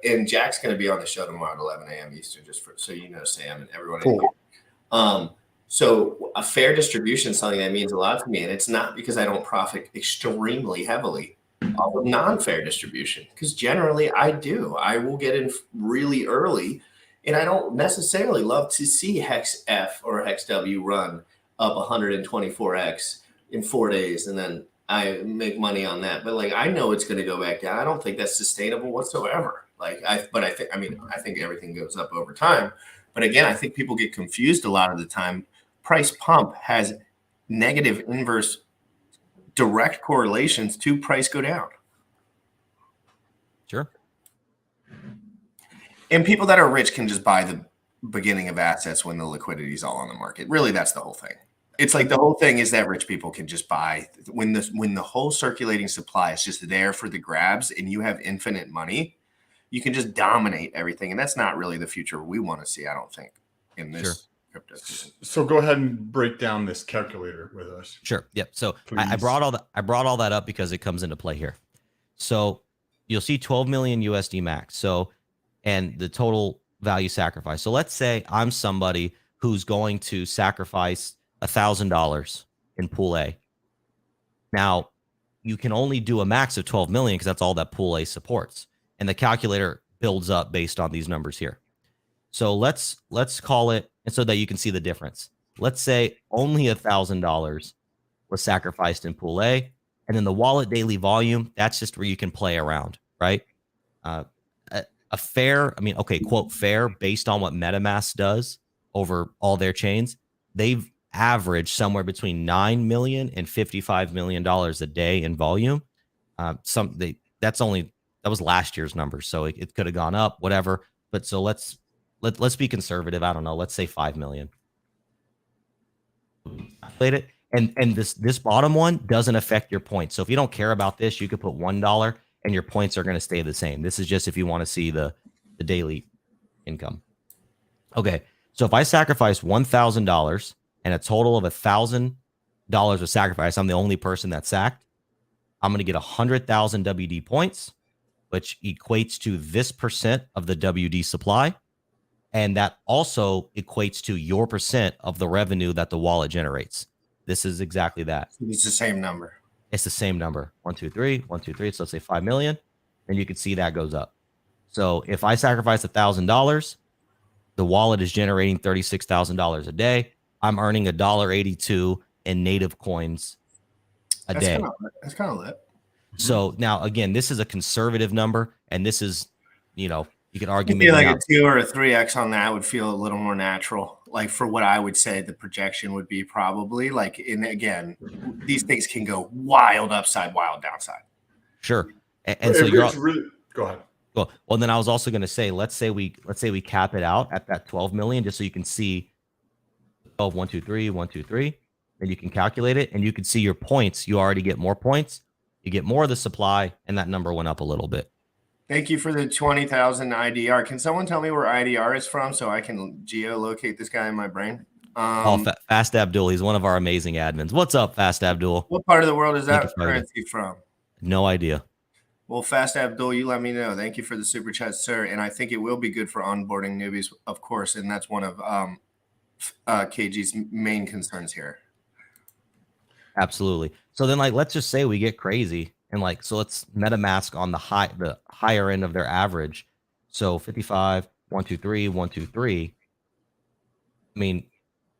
And Jack's going to be on the show tomorrow at 11 a.m. Eastern, just so you know, Sam and everyone. Cool. So a fair distribution is something that means a lot to me. And it's not because I don't profit extremely heavily off of non-fair distribution, because generally I do. I will get in really early And I don't necessarily love to see Hex F or Hex W run up 124x in 4 days and then I make money on that. But like, I know it's going to go back down. I don't think that's sustainable whatsoever. Like, I think everything goes up over time. But again, I think people get confused a lot of the time. Price pump has negative inverse direct correlations to price go down. Sure. And people that are rich can just buy the beginning of assets when the liquidity is all on the market. Really, that's the whole thing. It's like the whole thing is that rich people can just buy when the whole circulating supply is just there for the grabs and you have infinite money, you can just dominate everything. And that's not really the future we want to see, I don't think, in this crypto. So go ahead and break down this calculator with us. Sure. Yep. So I brought all that up because it comes into play here. So you'll see 12 million USD max. So, and the total value sacrifice. So let's say I'm somebody who's going to sacrifice $1,000 in pool A. Now you can only do a max of 12 million because that's all that pool A supports. And the calculator builds up based on these numbers here. So let's call it, and so that you can see the difference. Let's say only $1,000 was sacrificed in pool A, and then the wallet daily volume, that's just where you can play around, right? A fair, I mean, okay, quote fair, based on what MetaMask does over all their chains, they've averaged somewhere between $9 million and $55 million a day in volume. That was last year's numbers, so it could have gone up, whatever. But so let's be conservative. I don't know. Let's say 5 million. Calculate it, and this bottom one doesn't affect your points. So if you don't care about this, you could put $1, and your points are going to stay the same. This is just if you want to see the daily income. Okay, so if I sacrifice $1,000 and a total of $1,000 was sacrificed, I'm the only person that's sacked. I'm going to get 100,000 WD points, which equates to this percent of the WD supply. And that also equates to your percent of the revenue that the wallet generates. This is exactly that. It's the same number. It's the same number. 1, 2, 3, 1, 2, 3. So let's say 5 million. And you can see that goes up. So if I sacrifice $1,000, the wallet is generating $36,000 a day. I'm earning $1.82 in native coins a day. That's kind of lit. So now, again, this is a conservative number, and this is, you could argue maybe like not. a 2 or a 3x on that would feel a little more natural. Like for what I would say the projection would be probably like, and again, these things can go wild upside, wild downside. Sure. And so you're really, go ahead. Well, then I was also going to say, let's say we cap it out at that 12 million, just so you can see 12, 1, 2, 3, 1, 2, 3. Then you can calculate it, and you can see your points. You already get more points. You get more of the supply, and that number went up a little bit. Thank you for the 20,000 IDR. Can someone tell me where IDR is from so I can geolocate this guy in my brain? Fast Abdul. He's one of our amazing admins. What's up, Fast Abdul? What part of the world is that currency from? No idea. Well, Fast Abdul, you let me know. Thank you for the super chat, sir. And I think it will be good for onboarding newbies, of course. And that's one of KG's main concerns here. Absolutely. So then, let's just say we get crazy. And so let's MetaMask on the higher end of their average. So 55, 1, 2, 3, 1, 2, 3. I mean,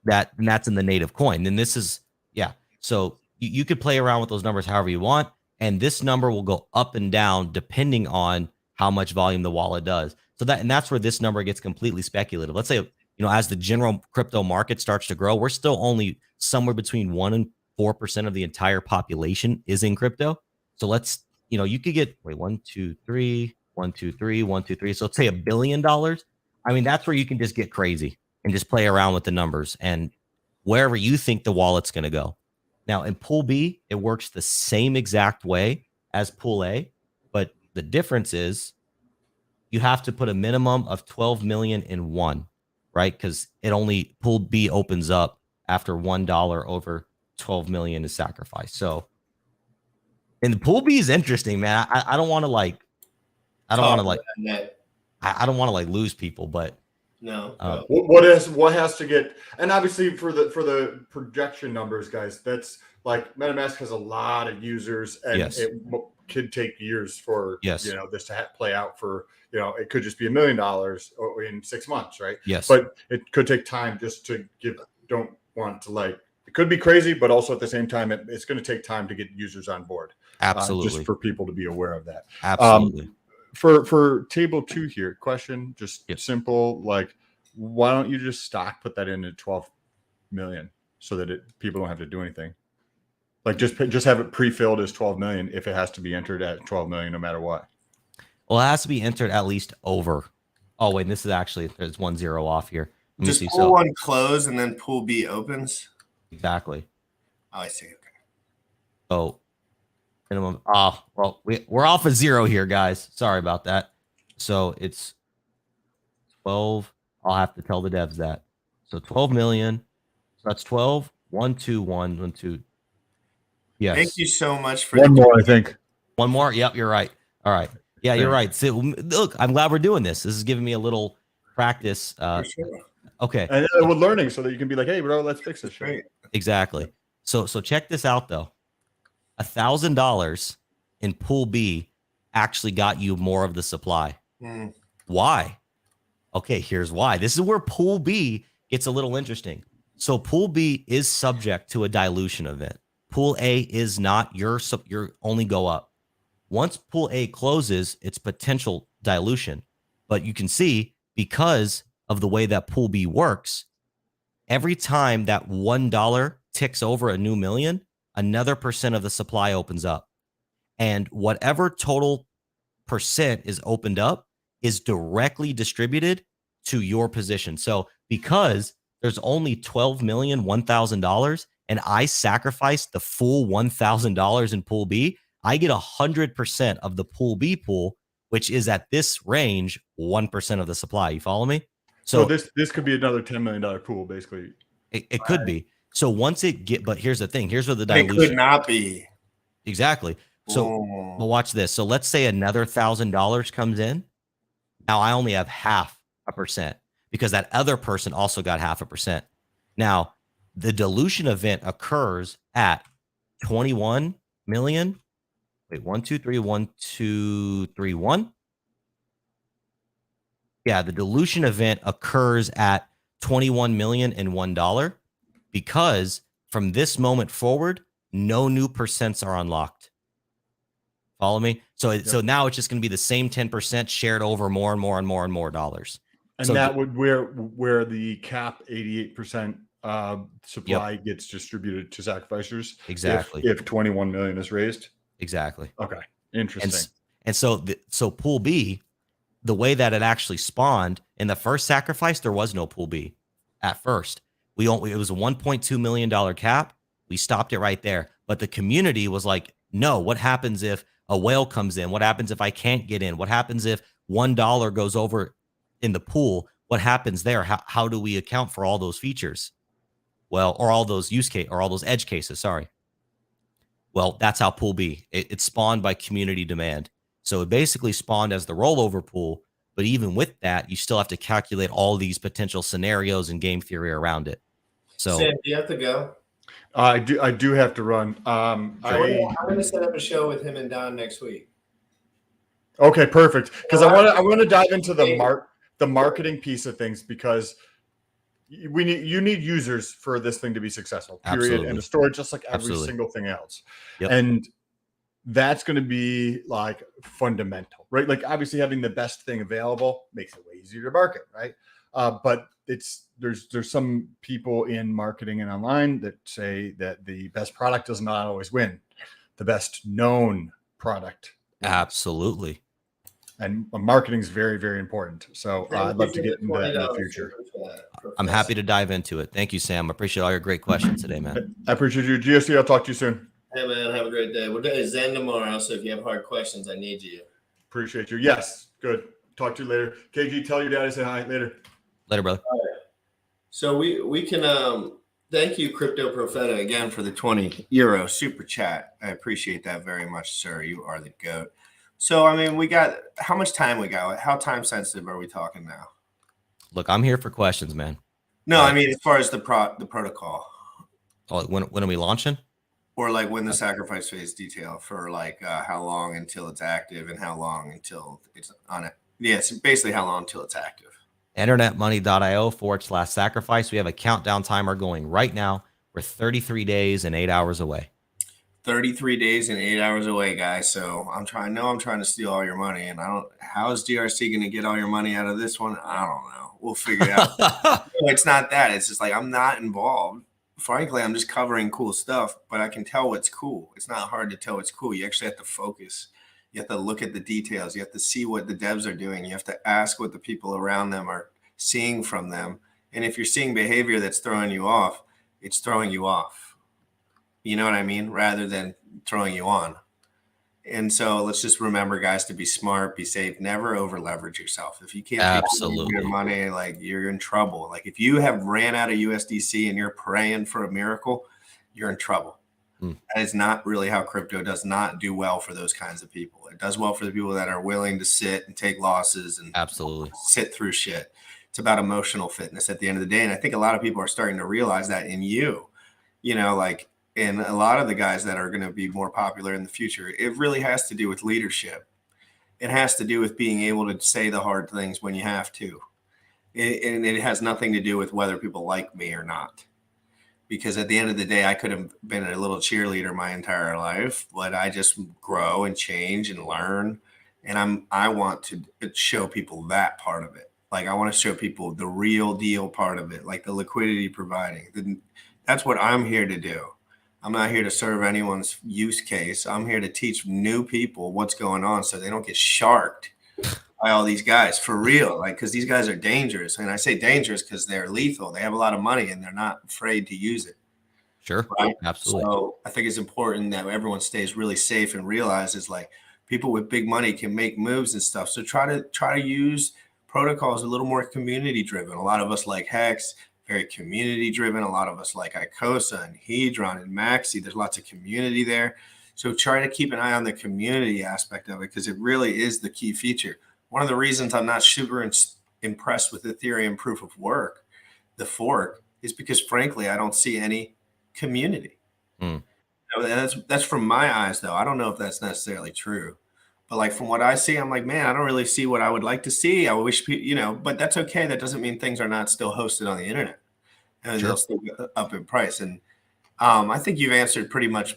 that's in the native coin. And this is, yeah. So you could play around with those numbers however you want. And this number will go up and down depending on how much volume the wallet does. So that's where this number gets completely speculative. Let's say, as the general crypto market starts to grow, we're still only somewhere between 1 and 4% of the entire population is in crypto. So let's, you could get 1, 2, 3, 1, 2, 3, 1, 2, 3. So let's say $1 billion. I mean, that's where you can just get crazy and just play around with the numbers and wherever you think the wallet's going to go. Now in pool B, it works the same exact way as pool A, but the difference is you have to put a minimum of 12 million in one, right? Because pool B opens up after $1 over 12 million is sacrificed. So, and the pool B is interesting, man. I don't want to I don't want to lose people, but no. What has to get, and obviously for the projection numbers, guys, that's like MetaMask has a lot of users, and yes. could take years for Yes. this to play out for it could just be $1 million in 6 months, right? Yes. But it could take time just to don't want to it could be crazy, but also at the same time it's going to take time to get users on board. Absolutely. Just for people to be aware of that. Absolutely. For table 2 here, question just Yep. simple, like why don't you just put that in at 12 million so that people don't have to do anything? Like just have it pre-filled as 12 million if it has to be entered at 12 million no matter what. Well, it has to be entered at least over. Oh wait, this is actually there's 1 0 off here. Let me Just see. pool So 1 close and then pool B opens. exactly. Oh, I see. Okay. Oh, minimum. Ah, well, we're off a 0 here, guys. Sorry about that. So it's 12. I'll have to tell the devs that. So 12 million. So that's 12. 1 2 1 1 2. Yes. Thank you so much for One more, I think. One more. Yep, you're right. All right. Yeah, you're right. So look, I'm glad we're doing this. This is giving me a little practice. For sure. Okay. And we're learning so that you can be like, hey, bro, let's fix this shit. Great. Exactly. So check this out though. $1,000 in pool B actually got you more of the supply. Why? Okay, here's why. This is where pool B gets a little interesting. So pool B is subject to a dilution event. Pool A is not. Your only go up. Once pool A closes, it's potential dilution. But you can see because of the way that pool B works, every time that $1 ticks over a new million, another percent of the supply opens up. And whatever total percent is opened up is directly distributed to your position. So because there's only 12 million, $1,000, and I sacrificed the full $1,000 in pool B, I get 100% of the pool B pool, which is at this range, 1% of the supply. You follow me? So this could be another $10 million pool, basically. It could be. So once but here's the thing. Here's where the But it dilution. could not be. Exactly. So well, watch this. So let's say another $1,000 comes in. Now I only have 0.5% because that other person also got 0.5%. Now the dilution event occurs at 21 million. Wait, 1 2 3 1 2 3 1. Yeah, the dilution event occurs at 21 million and $1 because from this moment forward, no new percents are unlocked. Follow me? So now it's just going to be the same 10% shared over more and more and more and more dollars. And so that would where the cap 88% supply gets distributed to sacrificers. Exactly. If 21 million is raised. Exactly. Okay. Interesting. And so pool B, the way that it actually spawned in the first sacrifice, there was no pool B at first. It was a $1.2 million cap. We stopped it right there. But the community was like, no, what happens if a whale comes in? What happens if I can't get in? What happens if $1 goes over in the pool? What happens there? How do we account for all those features? Well, or all those or all those edge cases, sorry. Well, that's how pool B, it spawned by community demand. So it basically spawned as the rollover pool, but even with that, you still have to calculate all these potential scenarios and game theory around it. So Sam, do you have to go? I do have to run. I'm going to set up a show with him and Don next week. Okay, perfect. Because I want to dive into the marketing piece of things because you need users for this thing to be successful. Period. Absolutely. And a store just like every Absolutely. single thing else. Yep. And that's going to be like fundamental, right? Like obviously having the best thing available makes it way easier to market, right? But there's some people in marketing and online that say that the best product does not always win. The best known product wins. absolutely. And marketing is very, very important. So I'd love to get into that in the future. I'm happy to dive into it. Thank you, Sam. I appreciate all your great questions today, man. I appreciate you. GSC, I'll talk to you soon. Hey, man, have a great day. We're doing Zen tomorrow, so if you have hard questions, I need you. Appreciate you. Yes, good. Talk to you later. KG, tell your dad I say hi later. Later, brother. So we can thank you, Crypto Profeta, again for the €20 super chat. I appreciate that very much, sir. You are the GOAT. So I mean, we got how much time we got? How time sensitive are we talking now? Look, I'm here for questions, man. No, I mean as far as the protocol. Oh, when are we launching? Or like when the sacrifice phase detail for like how long until it's active and how long until it's on it. Yeah, it's basically how long until it's active. internetmoney.io/sacrifice. We have a countdown timer going right now. We're 33 days and 8 hours away. 33 days and 8 hours away, guys. So I'm trying to steal all your money. And how is DRC going to get all your money out of this one? I don't know. We'll figure it out. It's not that. It's just like, I'm not involved. Frankly, I'm just covering cool stuff, but I can tell what's cool. It's not hard to tell what's cool. You actually have to focus. You have to look at the details. You have to see what the devs are doing. You have to ask what the people around them are seeing from them. And if you're seeing behavior that's throwing you off, it's throwing you off. You know what I mean? Rather than throwing you on. And so let's just remember, guys, to be smart, be safe, never over leverage yourself. If you can't Absolutely. your money, like you're in trouble. Like if you have ran out of USDC and you're praying for a miracle, you're in trouble. That is not really how crypto does not do well for those kinds of people. It does well for the people that are willing to sit and take losses and absolutely sit through shit. It's about emotional fitness at the end of the day. And I think a lot of people are starting to realize that in you, like, and a lot of the guys that are going to be more popular in the future, it really has to do with leadership. It has to do with being able to say the hard things when you have to. And it has nothing to do with whether people like me or not. Because at the end of the day, I could have been a little cheerleader my entire life, but I just grow and change and learn. And I want to show people that part of it. Like I want to show people the real deal part of it, like the liquidity providing. That's what I'm here to do. I'm not here to serve anyone's use case. I'm here to teach new people what's going on so they don't get sharked by all these guys for real. Like, because these guys are dangerous. And I say dangerous because they're lethal. They have a lot of money and they're not afraid to use it. sure. Right? Absolutely. So I think it's important that everyone stays really safe and realizes like people with big money can make moves and stuff. So try to use protocols a little more community driven. A lot of us like Hex, very community driven. A lot of us like Icosa and Hedron and Maxi. There's lots of community there. So try to keep an eye on the community aspect of it because it really is the key feature. One of the reasons I'm not super impressed with Ethereum proof of work, the fork, is because frankly, I don't see any community. And that's from my eyes though. I don't know if that's necessarily true, but like from what I see, I'm like, man, I don't really see what I would like to see. I wish, but that's okay. That doesn't mean things are not still hosted on the internet and they'll still go up in price. And I think you've answered pretty much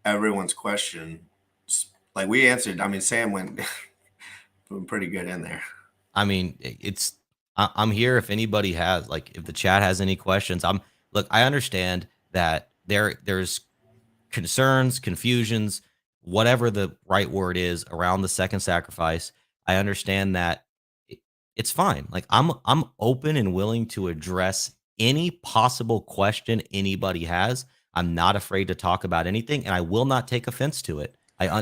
everyone's question. Like we answered, I mean, Sam went pretty good in there. I mean, I'm here if anybody has, like, if the chat has any questions. Look, I understand that there's concerns, confusions, whatever the right word is around the second sacrifice. I understand that it's fine. Like I'm open and willing to address any possible question anybody has. I'm not afraid to talk about anything, and I will not take offense to it.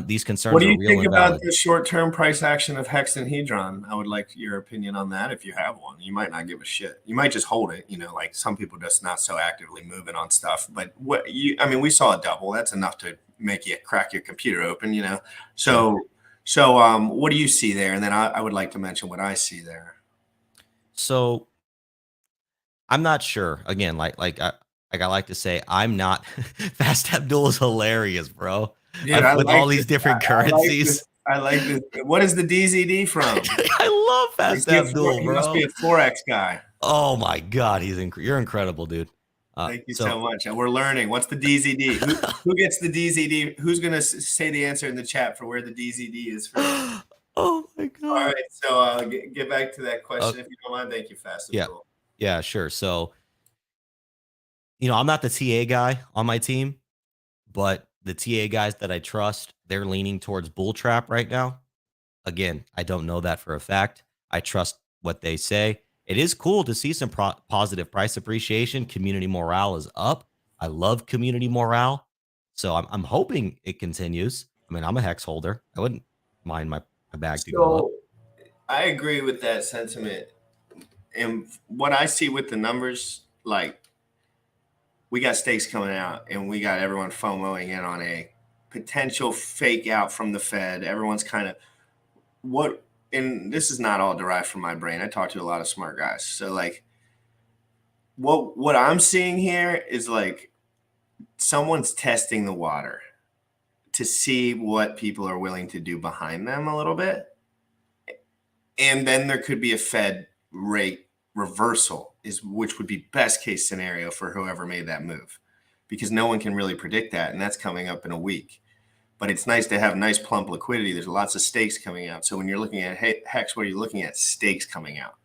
These concerns. What do are you real think and about valid. the short-term price action of Hex and Hedron? I would like your opinion on that if you have one. You might not give a shit. You might just hold it. Like some people just not so actively moving on stuff. But we saw a double. That's enough to make you crack your computer open. So what do you see there? And then I would like to mention what I see there. So I'm not sure. Again, like I like to say, I'm not. Fast Abdul is hilarious, bro. Dude, With all these different currencies. I like this. What is the DZD from? I love Fast Abdul, He bro. must be a Forex guy. Oh my God, you're incredible, dude. Thank you so much. And we're learning. What's the DZD? Who gets the DZD? Who's going to say the answer in the chat for where the DZD is from? Oh my God. All right. So get back to that question if you don't mind. Thank you, Fast Abdul. Yeah, sure. So, I'm not the TA guy on my team, but the TA guys that I trust, they're leaning towards bull trap right now. Again, I don't know that for a fact. I trust what they say. It is cool to see some positive price appreciation. Community morale is up. I love community morale. So I'm hoping it continues. I mean, I'm a Hex holder. I wouldn't mind my bag to go up. I agree with that sentiment. And what I see with the numbers, like we got stakes coming out and we got everyone FOMOing in on a potential fake out from the Fed. Everyone's kind of and this is not all derived from my brain. I talk to a lot of smart guys. So like what I'm seeing here is like someone's testing the water to see what people are willing to do behind them a little bit. And then there could be a Fed rate reversal, which would be best case scenario for whoever made that move, because no one can really predict that. And that's coming up in a week. But it's nice to have nice plump liquidity. There's lots of stakes coming out. So when you're looking at Hex, what are you looking at? Stakes coming out.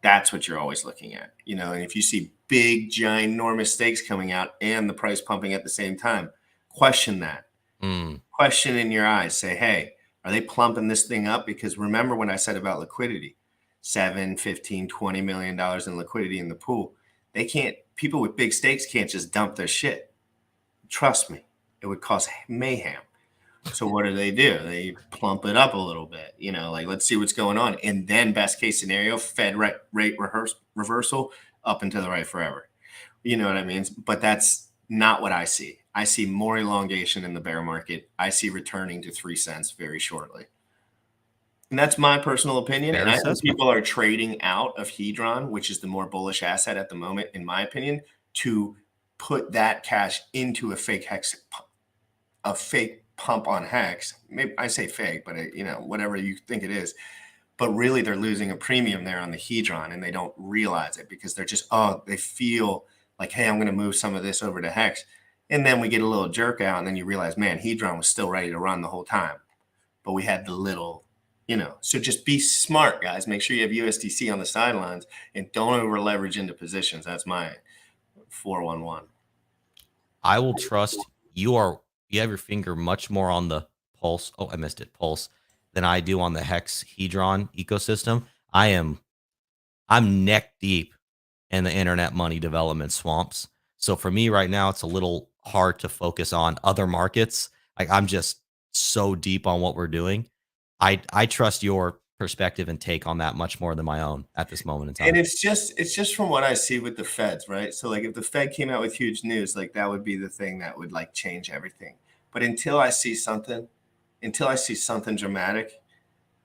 That's what you're always looking at, and if you see big, ginormous stakes coming out and the price pumping at the same time, question that. Question in your eyes. Say, hey, are they plumping this thing up? Because remember when I said about liquidity, 7, 15, $20 million in liquidity in the pool. People with big stakes can't just dump their shit. Trust me, it would cause mayhem. So what do? They plump it up a little bit, let's see what's going on. And then best case scenario, Fed rate reversal up and to the right forever. You know what I mean? But that's not what I see. I see more elongation in the bear market. I see returning to 3 cents very shortly. And that's my personal opinion. And I think people are trading out of Hedron, which is the more bullish asset at the moment, in my opinion, to put that cash into a fake pump on Hex. Maybe I say fake, but whatever you think it is. But really, they're losing a premium there on the Hedron, and they don't realize it because they're just, they feel like, hey, I'm going to move some of this over to Hex. And then we get a little jerk out, and then you realize, man, Hedron was still ready to run the whole time. But we had the little, so just be smart, guys. Make sure you have USDC on the sidelines and don't over leverage into positions. That's my 411. I will trust you have your finger much more on the Pulse. Oh, I missed it. Pulse than I do on the Hex Hedron ecosystem. I'm neck deep in the internet money development swamps. So for me right now, it's a little hard to focus on other markets. Like I'm just so deep on what we're doing. I trust your perspective and take on that much more than my own at this moment in time. And it's just from what I see with the Feds, right? So like if the Fed came out with huge news, like that would be the thing that would like change everything. But until I see something dramatic,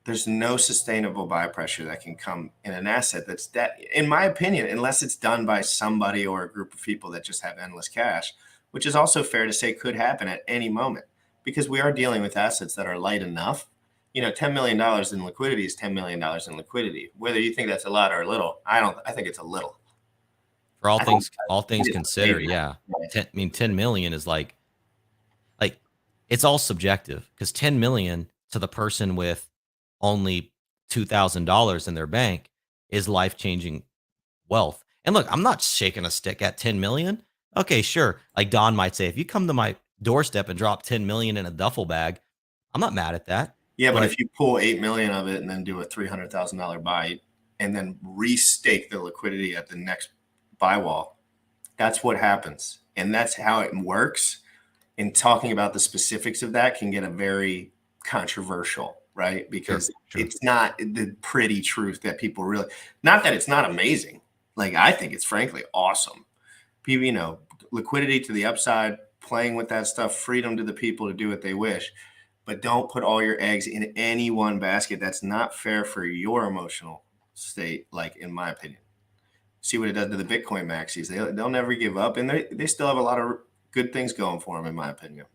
there's no sustainable buy pressure that can come in an asset that, in my opinion, unless it's done by somebody or a group of people that just have endless cash, which is also fair to say could happen at any moment, because we are dealing with assets that are light enough. $10 million in liquidity is $10 million in liquidity. Whether you think that's a lot or a little, I think it's a little. For all things considered, yeah. 10 million is like it's all subjective, because 10 million to the person with only $2,000 in their bank is life-changing wealth. And look, I'm not shaking a stick at 10 million. Okay, sure. Like Don might say, if you come to my doorstep and drop 10 million in a duffel bag, I'm not mad at that. Yeah, but if you pull 8 million of it and then do a $300,000 buy and then restake the liquidity at the next buy wall, that's what happens. And that's how it works. And talking about the specifics of that can get a very controversial, right? Because it's not the pretty truth that people really, not that it's not amazing. Like, I think it's frankly awesome. People, liquidity to the upside, playing with that stuff, freedom to the people to do what they wish. But don't put all your eggs in any one basket. That's not fair for your emotional state, like in my opinion. See what it does to the Bitcoin maxis. They'll never give up, and they still have a lot of good things going for them, in my opinion.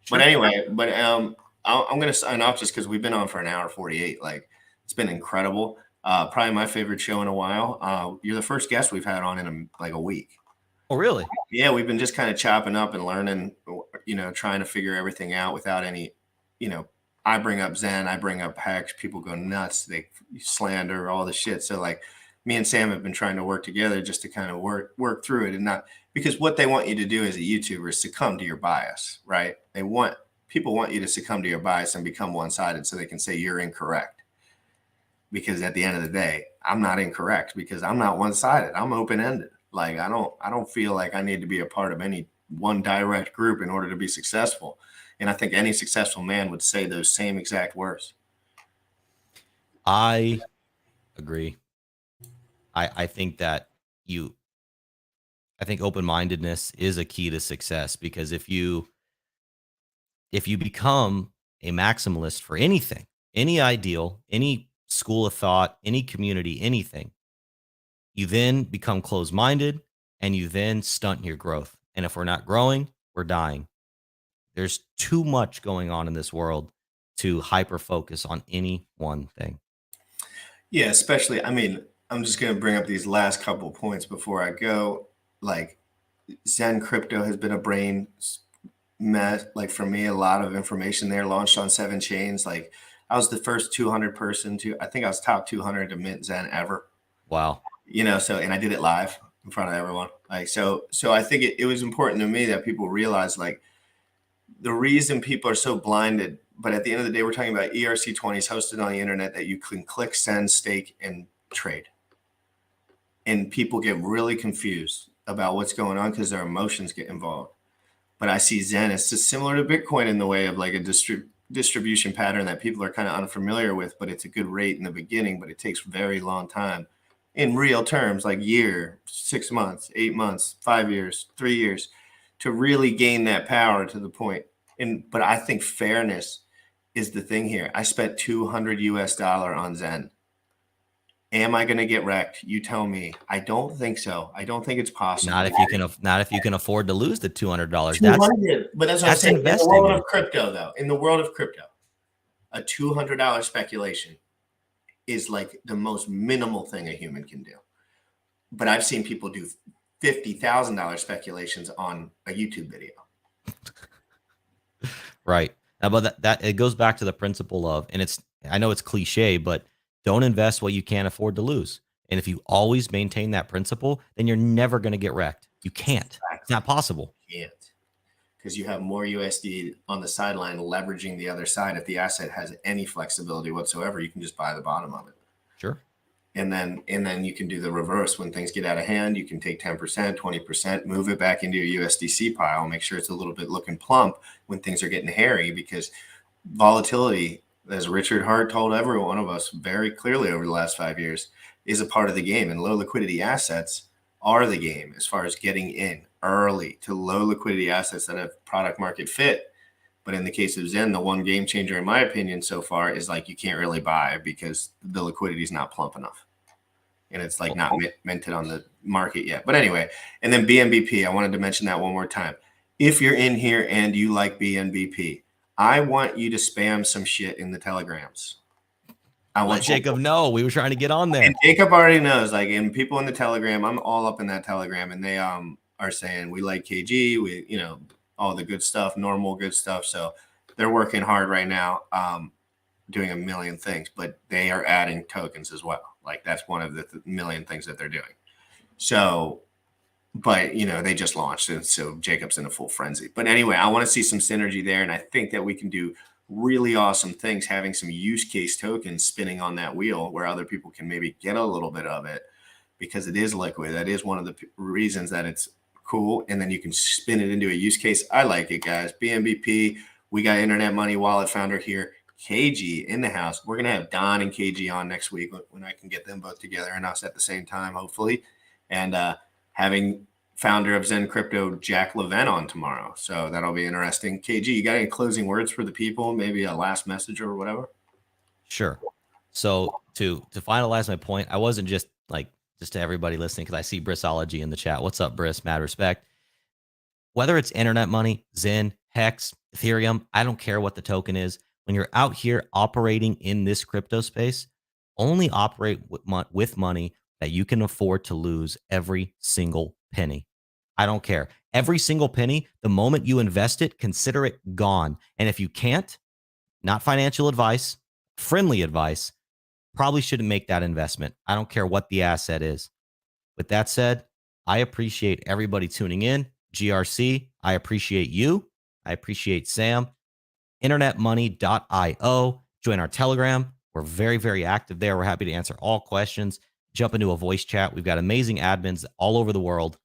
Sure. But anyway, I'm going to sign off just because we've been on for an hour 48. Like, it's been incredible. Probably my favorite show in a while. You're the first guest we've had on in a week. Oh, really? Yeah, we've been just kind of chopping up and learning, trying to figure everything out without any, I bring up Zen, I bring up Hex, people go nuts, they slander, all the shit. So like me and Sam have been trying to work together just to kind of work through it, and not because what they want you to do as a YouTuber is succumb to your bias, right? People want you to succumb to your bias and become one-sided so they can say you're incorrect. Because at the end of the day, I'm not incorrect because I'm not one-sided. I'm open-ended. Like, I don't feel like I need to be a part of any one direct group in order to be successful. And I think any successful man would say those same exact words. I agree. I think that I think open-mindedness is a key to success, because if you become a maximalist for anything, any ideal, any school of thought, any community, anything, you then become closed-minded and you then stunt your growth. And if we're not growing, we're dying. There's too much going on in this world to hyper focus on any one thing. Yeah, especially, I mean, I'm just going to bring up these last couple points before I go. Like, Zen Crypto has been a brain mess. Like, for me, a lot of information there, launched on 7 chains. Like, I was the first 200 person to, I think I was top 200 to mint Zen ever. Wow. You know, so, and I did it live in front of everyone. Like, so I think it was important to me that people realize, like, the reason people are so blinded, but at the end of the day, we're talking about ERC20s hosted on the internet that you can click, send, stake, and trade. And people get really confused about what's going on because their emotions get involved. But I see Zen as just similar to Bitcoin in the way of like a distribution pattern that people are kind of unfamiliar with, but it's a good rate in the beginning, but it takes very long time in real terms, like year, 6 months, 8 months, 5 years, 3 years, to really gain that power to the point. But I think fairness is the thing here. I spent $200 US on Zen. Am I going to get wrecked? You tell me. I don't think so. I don't think it's possible. Not if you can afford to lose the $200. But that's what I'm saying. In the world of crypto, though, in the world of crypto, a $200 speculation is like the most minimal thing a human can do. But I've seen people do $50,000 speculations on a YouTube video. Right. But that it goes back to the principle of, and I know it's cliche, but don't invest what you can't afford to lose. And if you always maintain that principle, then you're never going to get wrecked. You can't. Exactly. It's not possible. You can't. Because you have more USD on the sideline leveraging the other side. If the asset has any flexibility whatsoever, you can just buy the bottom of it. Sure. And then you can do the reverse. When things get out of hand, you can take 10%, 20%, move it back into your USDC pile, make sure it's a little bit looking plump when things are getting hairy, because volatility, as Richard Hart told every one of us very clearly over the last 5 years, is a part of the game. And low liquidity assets are the game as far as getting in early to low liquidity assets that have product market fit. But in the case of Zen, the one game changer, in my opinion, so far is like you can't really buy because the liquidity is not plump enough. And it's like not minted on the market yet. But anyway, and then BNBP, I wanted to mention that one more time. If you're in here and you like BNBP, I want you to spam some shit in the telegrams. I want Jacob know. We were trying to get on there. And Jacob already knows. Like, and people in the telegram, I'm all up in that telegram, and they are saying we like KG, we all the good stuff, normal good stuff. So they're working hard right now, doing a million things, but they are adding tokens as well. Like, that's one of the million things that they're doing. So, but they just launched, and so Jacob's in a full frenzy. But anyway, I want to see some synergy there, and I think that we can do really awesome things having some use case tokens spinning on that wheel where other people can maybe get a little bit of it because it is liquid. That is one of the reasons that it's cool. And then you can spin it into a use case. I like it, guys. BNBP, we got Internet Money Wallet founder here, KG in the house. We're going to have Don and KG on next week when I can get them both together and us at the same time, hopefully. And having founder of Zen Crypto, Jack Levin, on tomorrow. So that'll be interesting. KG, you got any closing words for the people? Maybe a last message or whatever? Sure. So to finalize my point, I wasn't just to everybody listening, because I see Brissology in the chat. What's up, Briss? Mad respect. Whether it's Internet Money, Zen, Hex, Ethereum, I don't care what the token is. When you're out here operating in this crypto space, only operate with money that you can afford to lose every single penny. I don't care. Every single penny, the moment you invest it, consider it gone. And if you can't, not financial advice, friendly advice, probably shouldn't make that investment. I don't care what the asset is. With that said, I appreciate everybody tuning in. GRC, I appreciate you. I appreciate Sam. InternetMoney.io. Join our Telegram. We're very, very active there. We're happy to answer all questions. Jump into a voice chat. We've got amazing admins all over the world.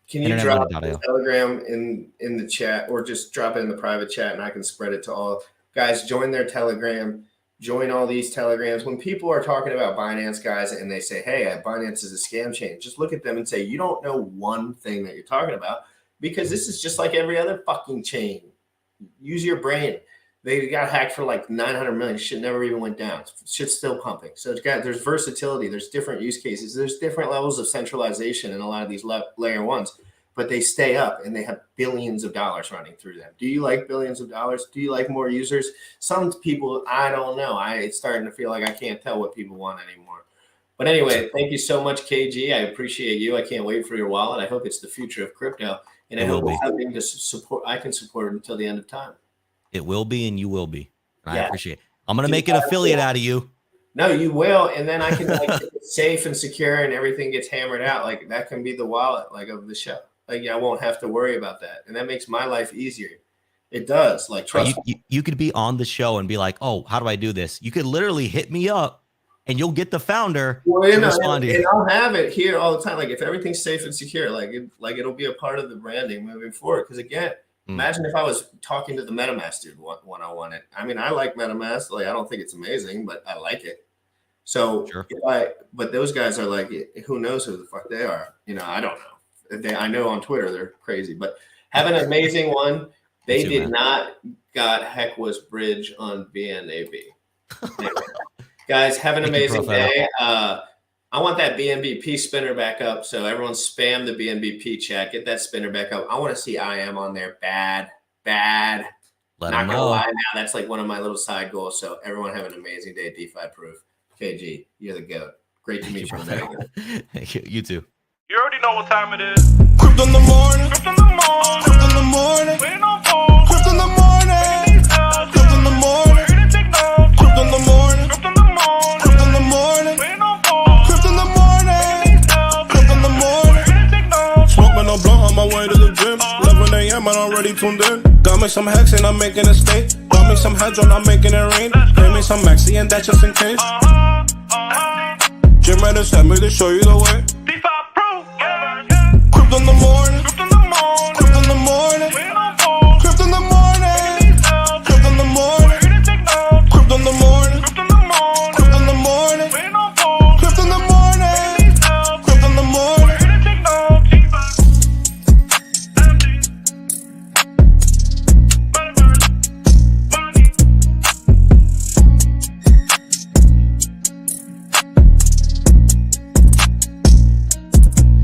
Can you drop the Telegram in the chat, or just drop it in the private chat and I can spread it to all guys? Join their Telegram. Join all these Telegrams. When people are talking about Binance, guys, and they say, hey, Binance is a scam chain, just look at them and say, you don't know one thing that you're talking about, because this is just like every other fucking chain. Use your brain. They got hacked for like 900 million. Shit never even went down. Shit's still pumping. So there's versatility. There's different use cases. There's different levels of centralization in a lot of these layer ones. but they stay up and they have billions of dollars running through them. Do you like billions of dollars? Do you like more users? Some people, I don't know. It's starting to feel like I can't tell what people want anymore. But anyway, thank you so much, KG. I appreciate you. I can't wait for your wallet. I hope it's the future of crypto. And I hope it's something to support. I can support it until the end of time. It will be, and you will be. And I appreciate it. I'm going to make an affiliate out of you. No, you will. And then I can like keep it safe and secure and everything gets hammered out. Like that can be the wallet like of the show. Like I won't have to worry about that. And that makes my life easier. It does. Like trust me. You could be on the show and be like, oh, how do I do this? You could literally hit me up and you'll get the founder to respond to you. And I'll have it here all the time. Like if everything's safe and secure, like it'll be a part of the branding moving forward. Because again, imagine if I was talking to the MetaMask dude one-on-one. I mean, I like MetaMask. Like I don't think it's amazing, but I like it. So but those guys are like, who knows who the fuck they are? You know, I don't know. I know on Twitter they're crazy, but have an amazing one. They did not got Heckwa's bridge on BNAB. Anyway, guys, have an amazing day. I want that BNBP spinner back up. So everyone spam the BNBP chat. Get that spinner back up. I want to see IM on there. Bad. Let Not them gonna know. lie now. That's like one of my little side goals. So everyone have an amazing day. DeFi proof. KG, you're the GOAT. Great to meet you. Thank you. You too. You already know what time it is. Crypto in the morning. Crypto in the morning. Crypto in the morning. Waiting on phone. Crypto in the morning. Crypto in the morning. Ready to take notes. Crypto in the morning. Crypto in the morning. Crypto in the morning. Waiting on phone. Crypto in the morning. Crypto in the morning. Ready to take notes. Smoking a blunt on my way to the gym. 11 a.m. and I'm already tuned in. Got me some hacks and I'm making a state. Got me some hedge on, I'm making it rain. Pay me some maxi and that's just in case. GymRatCrypto sent me to show you the way.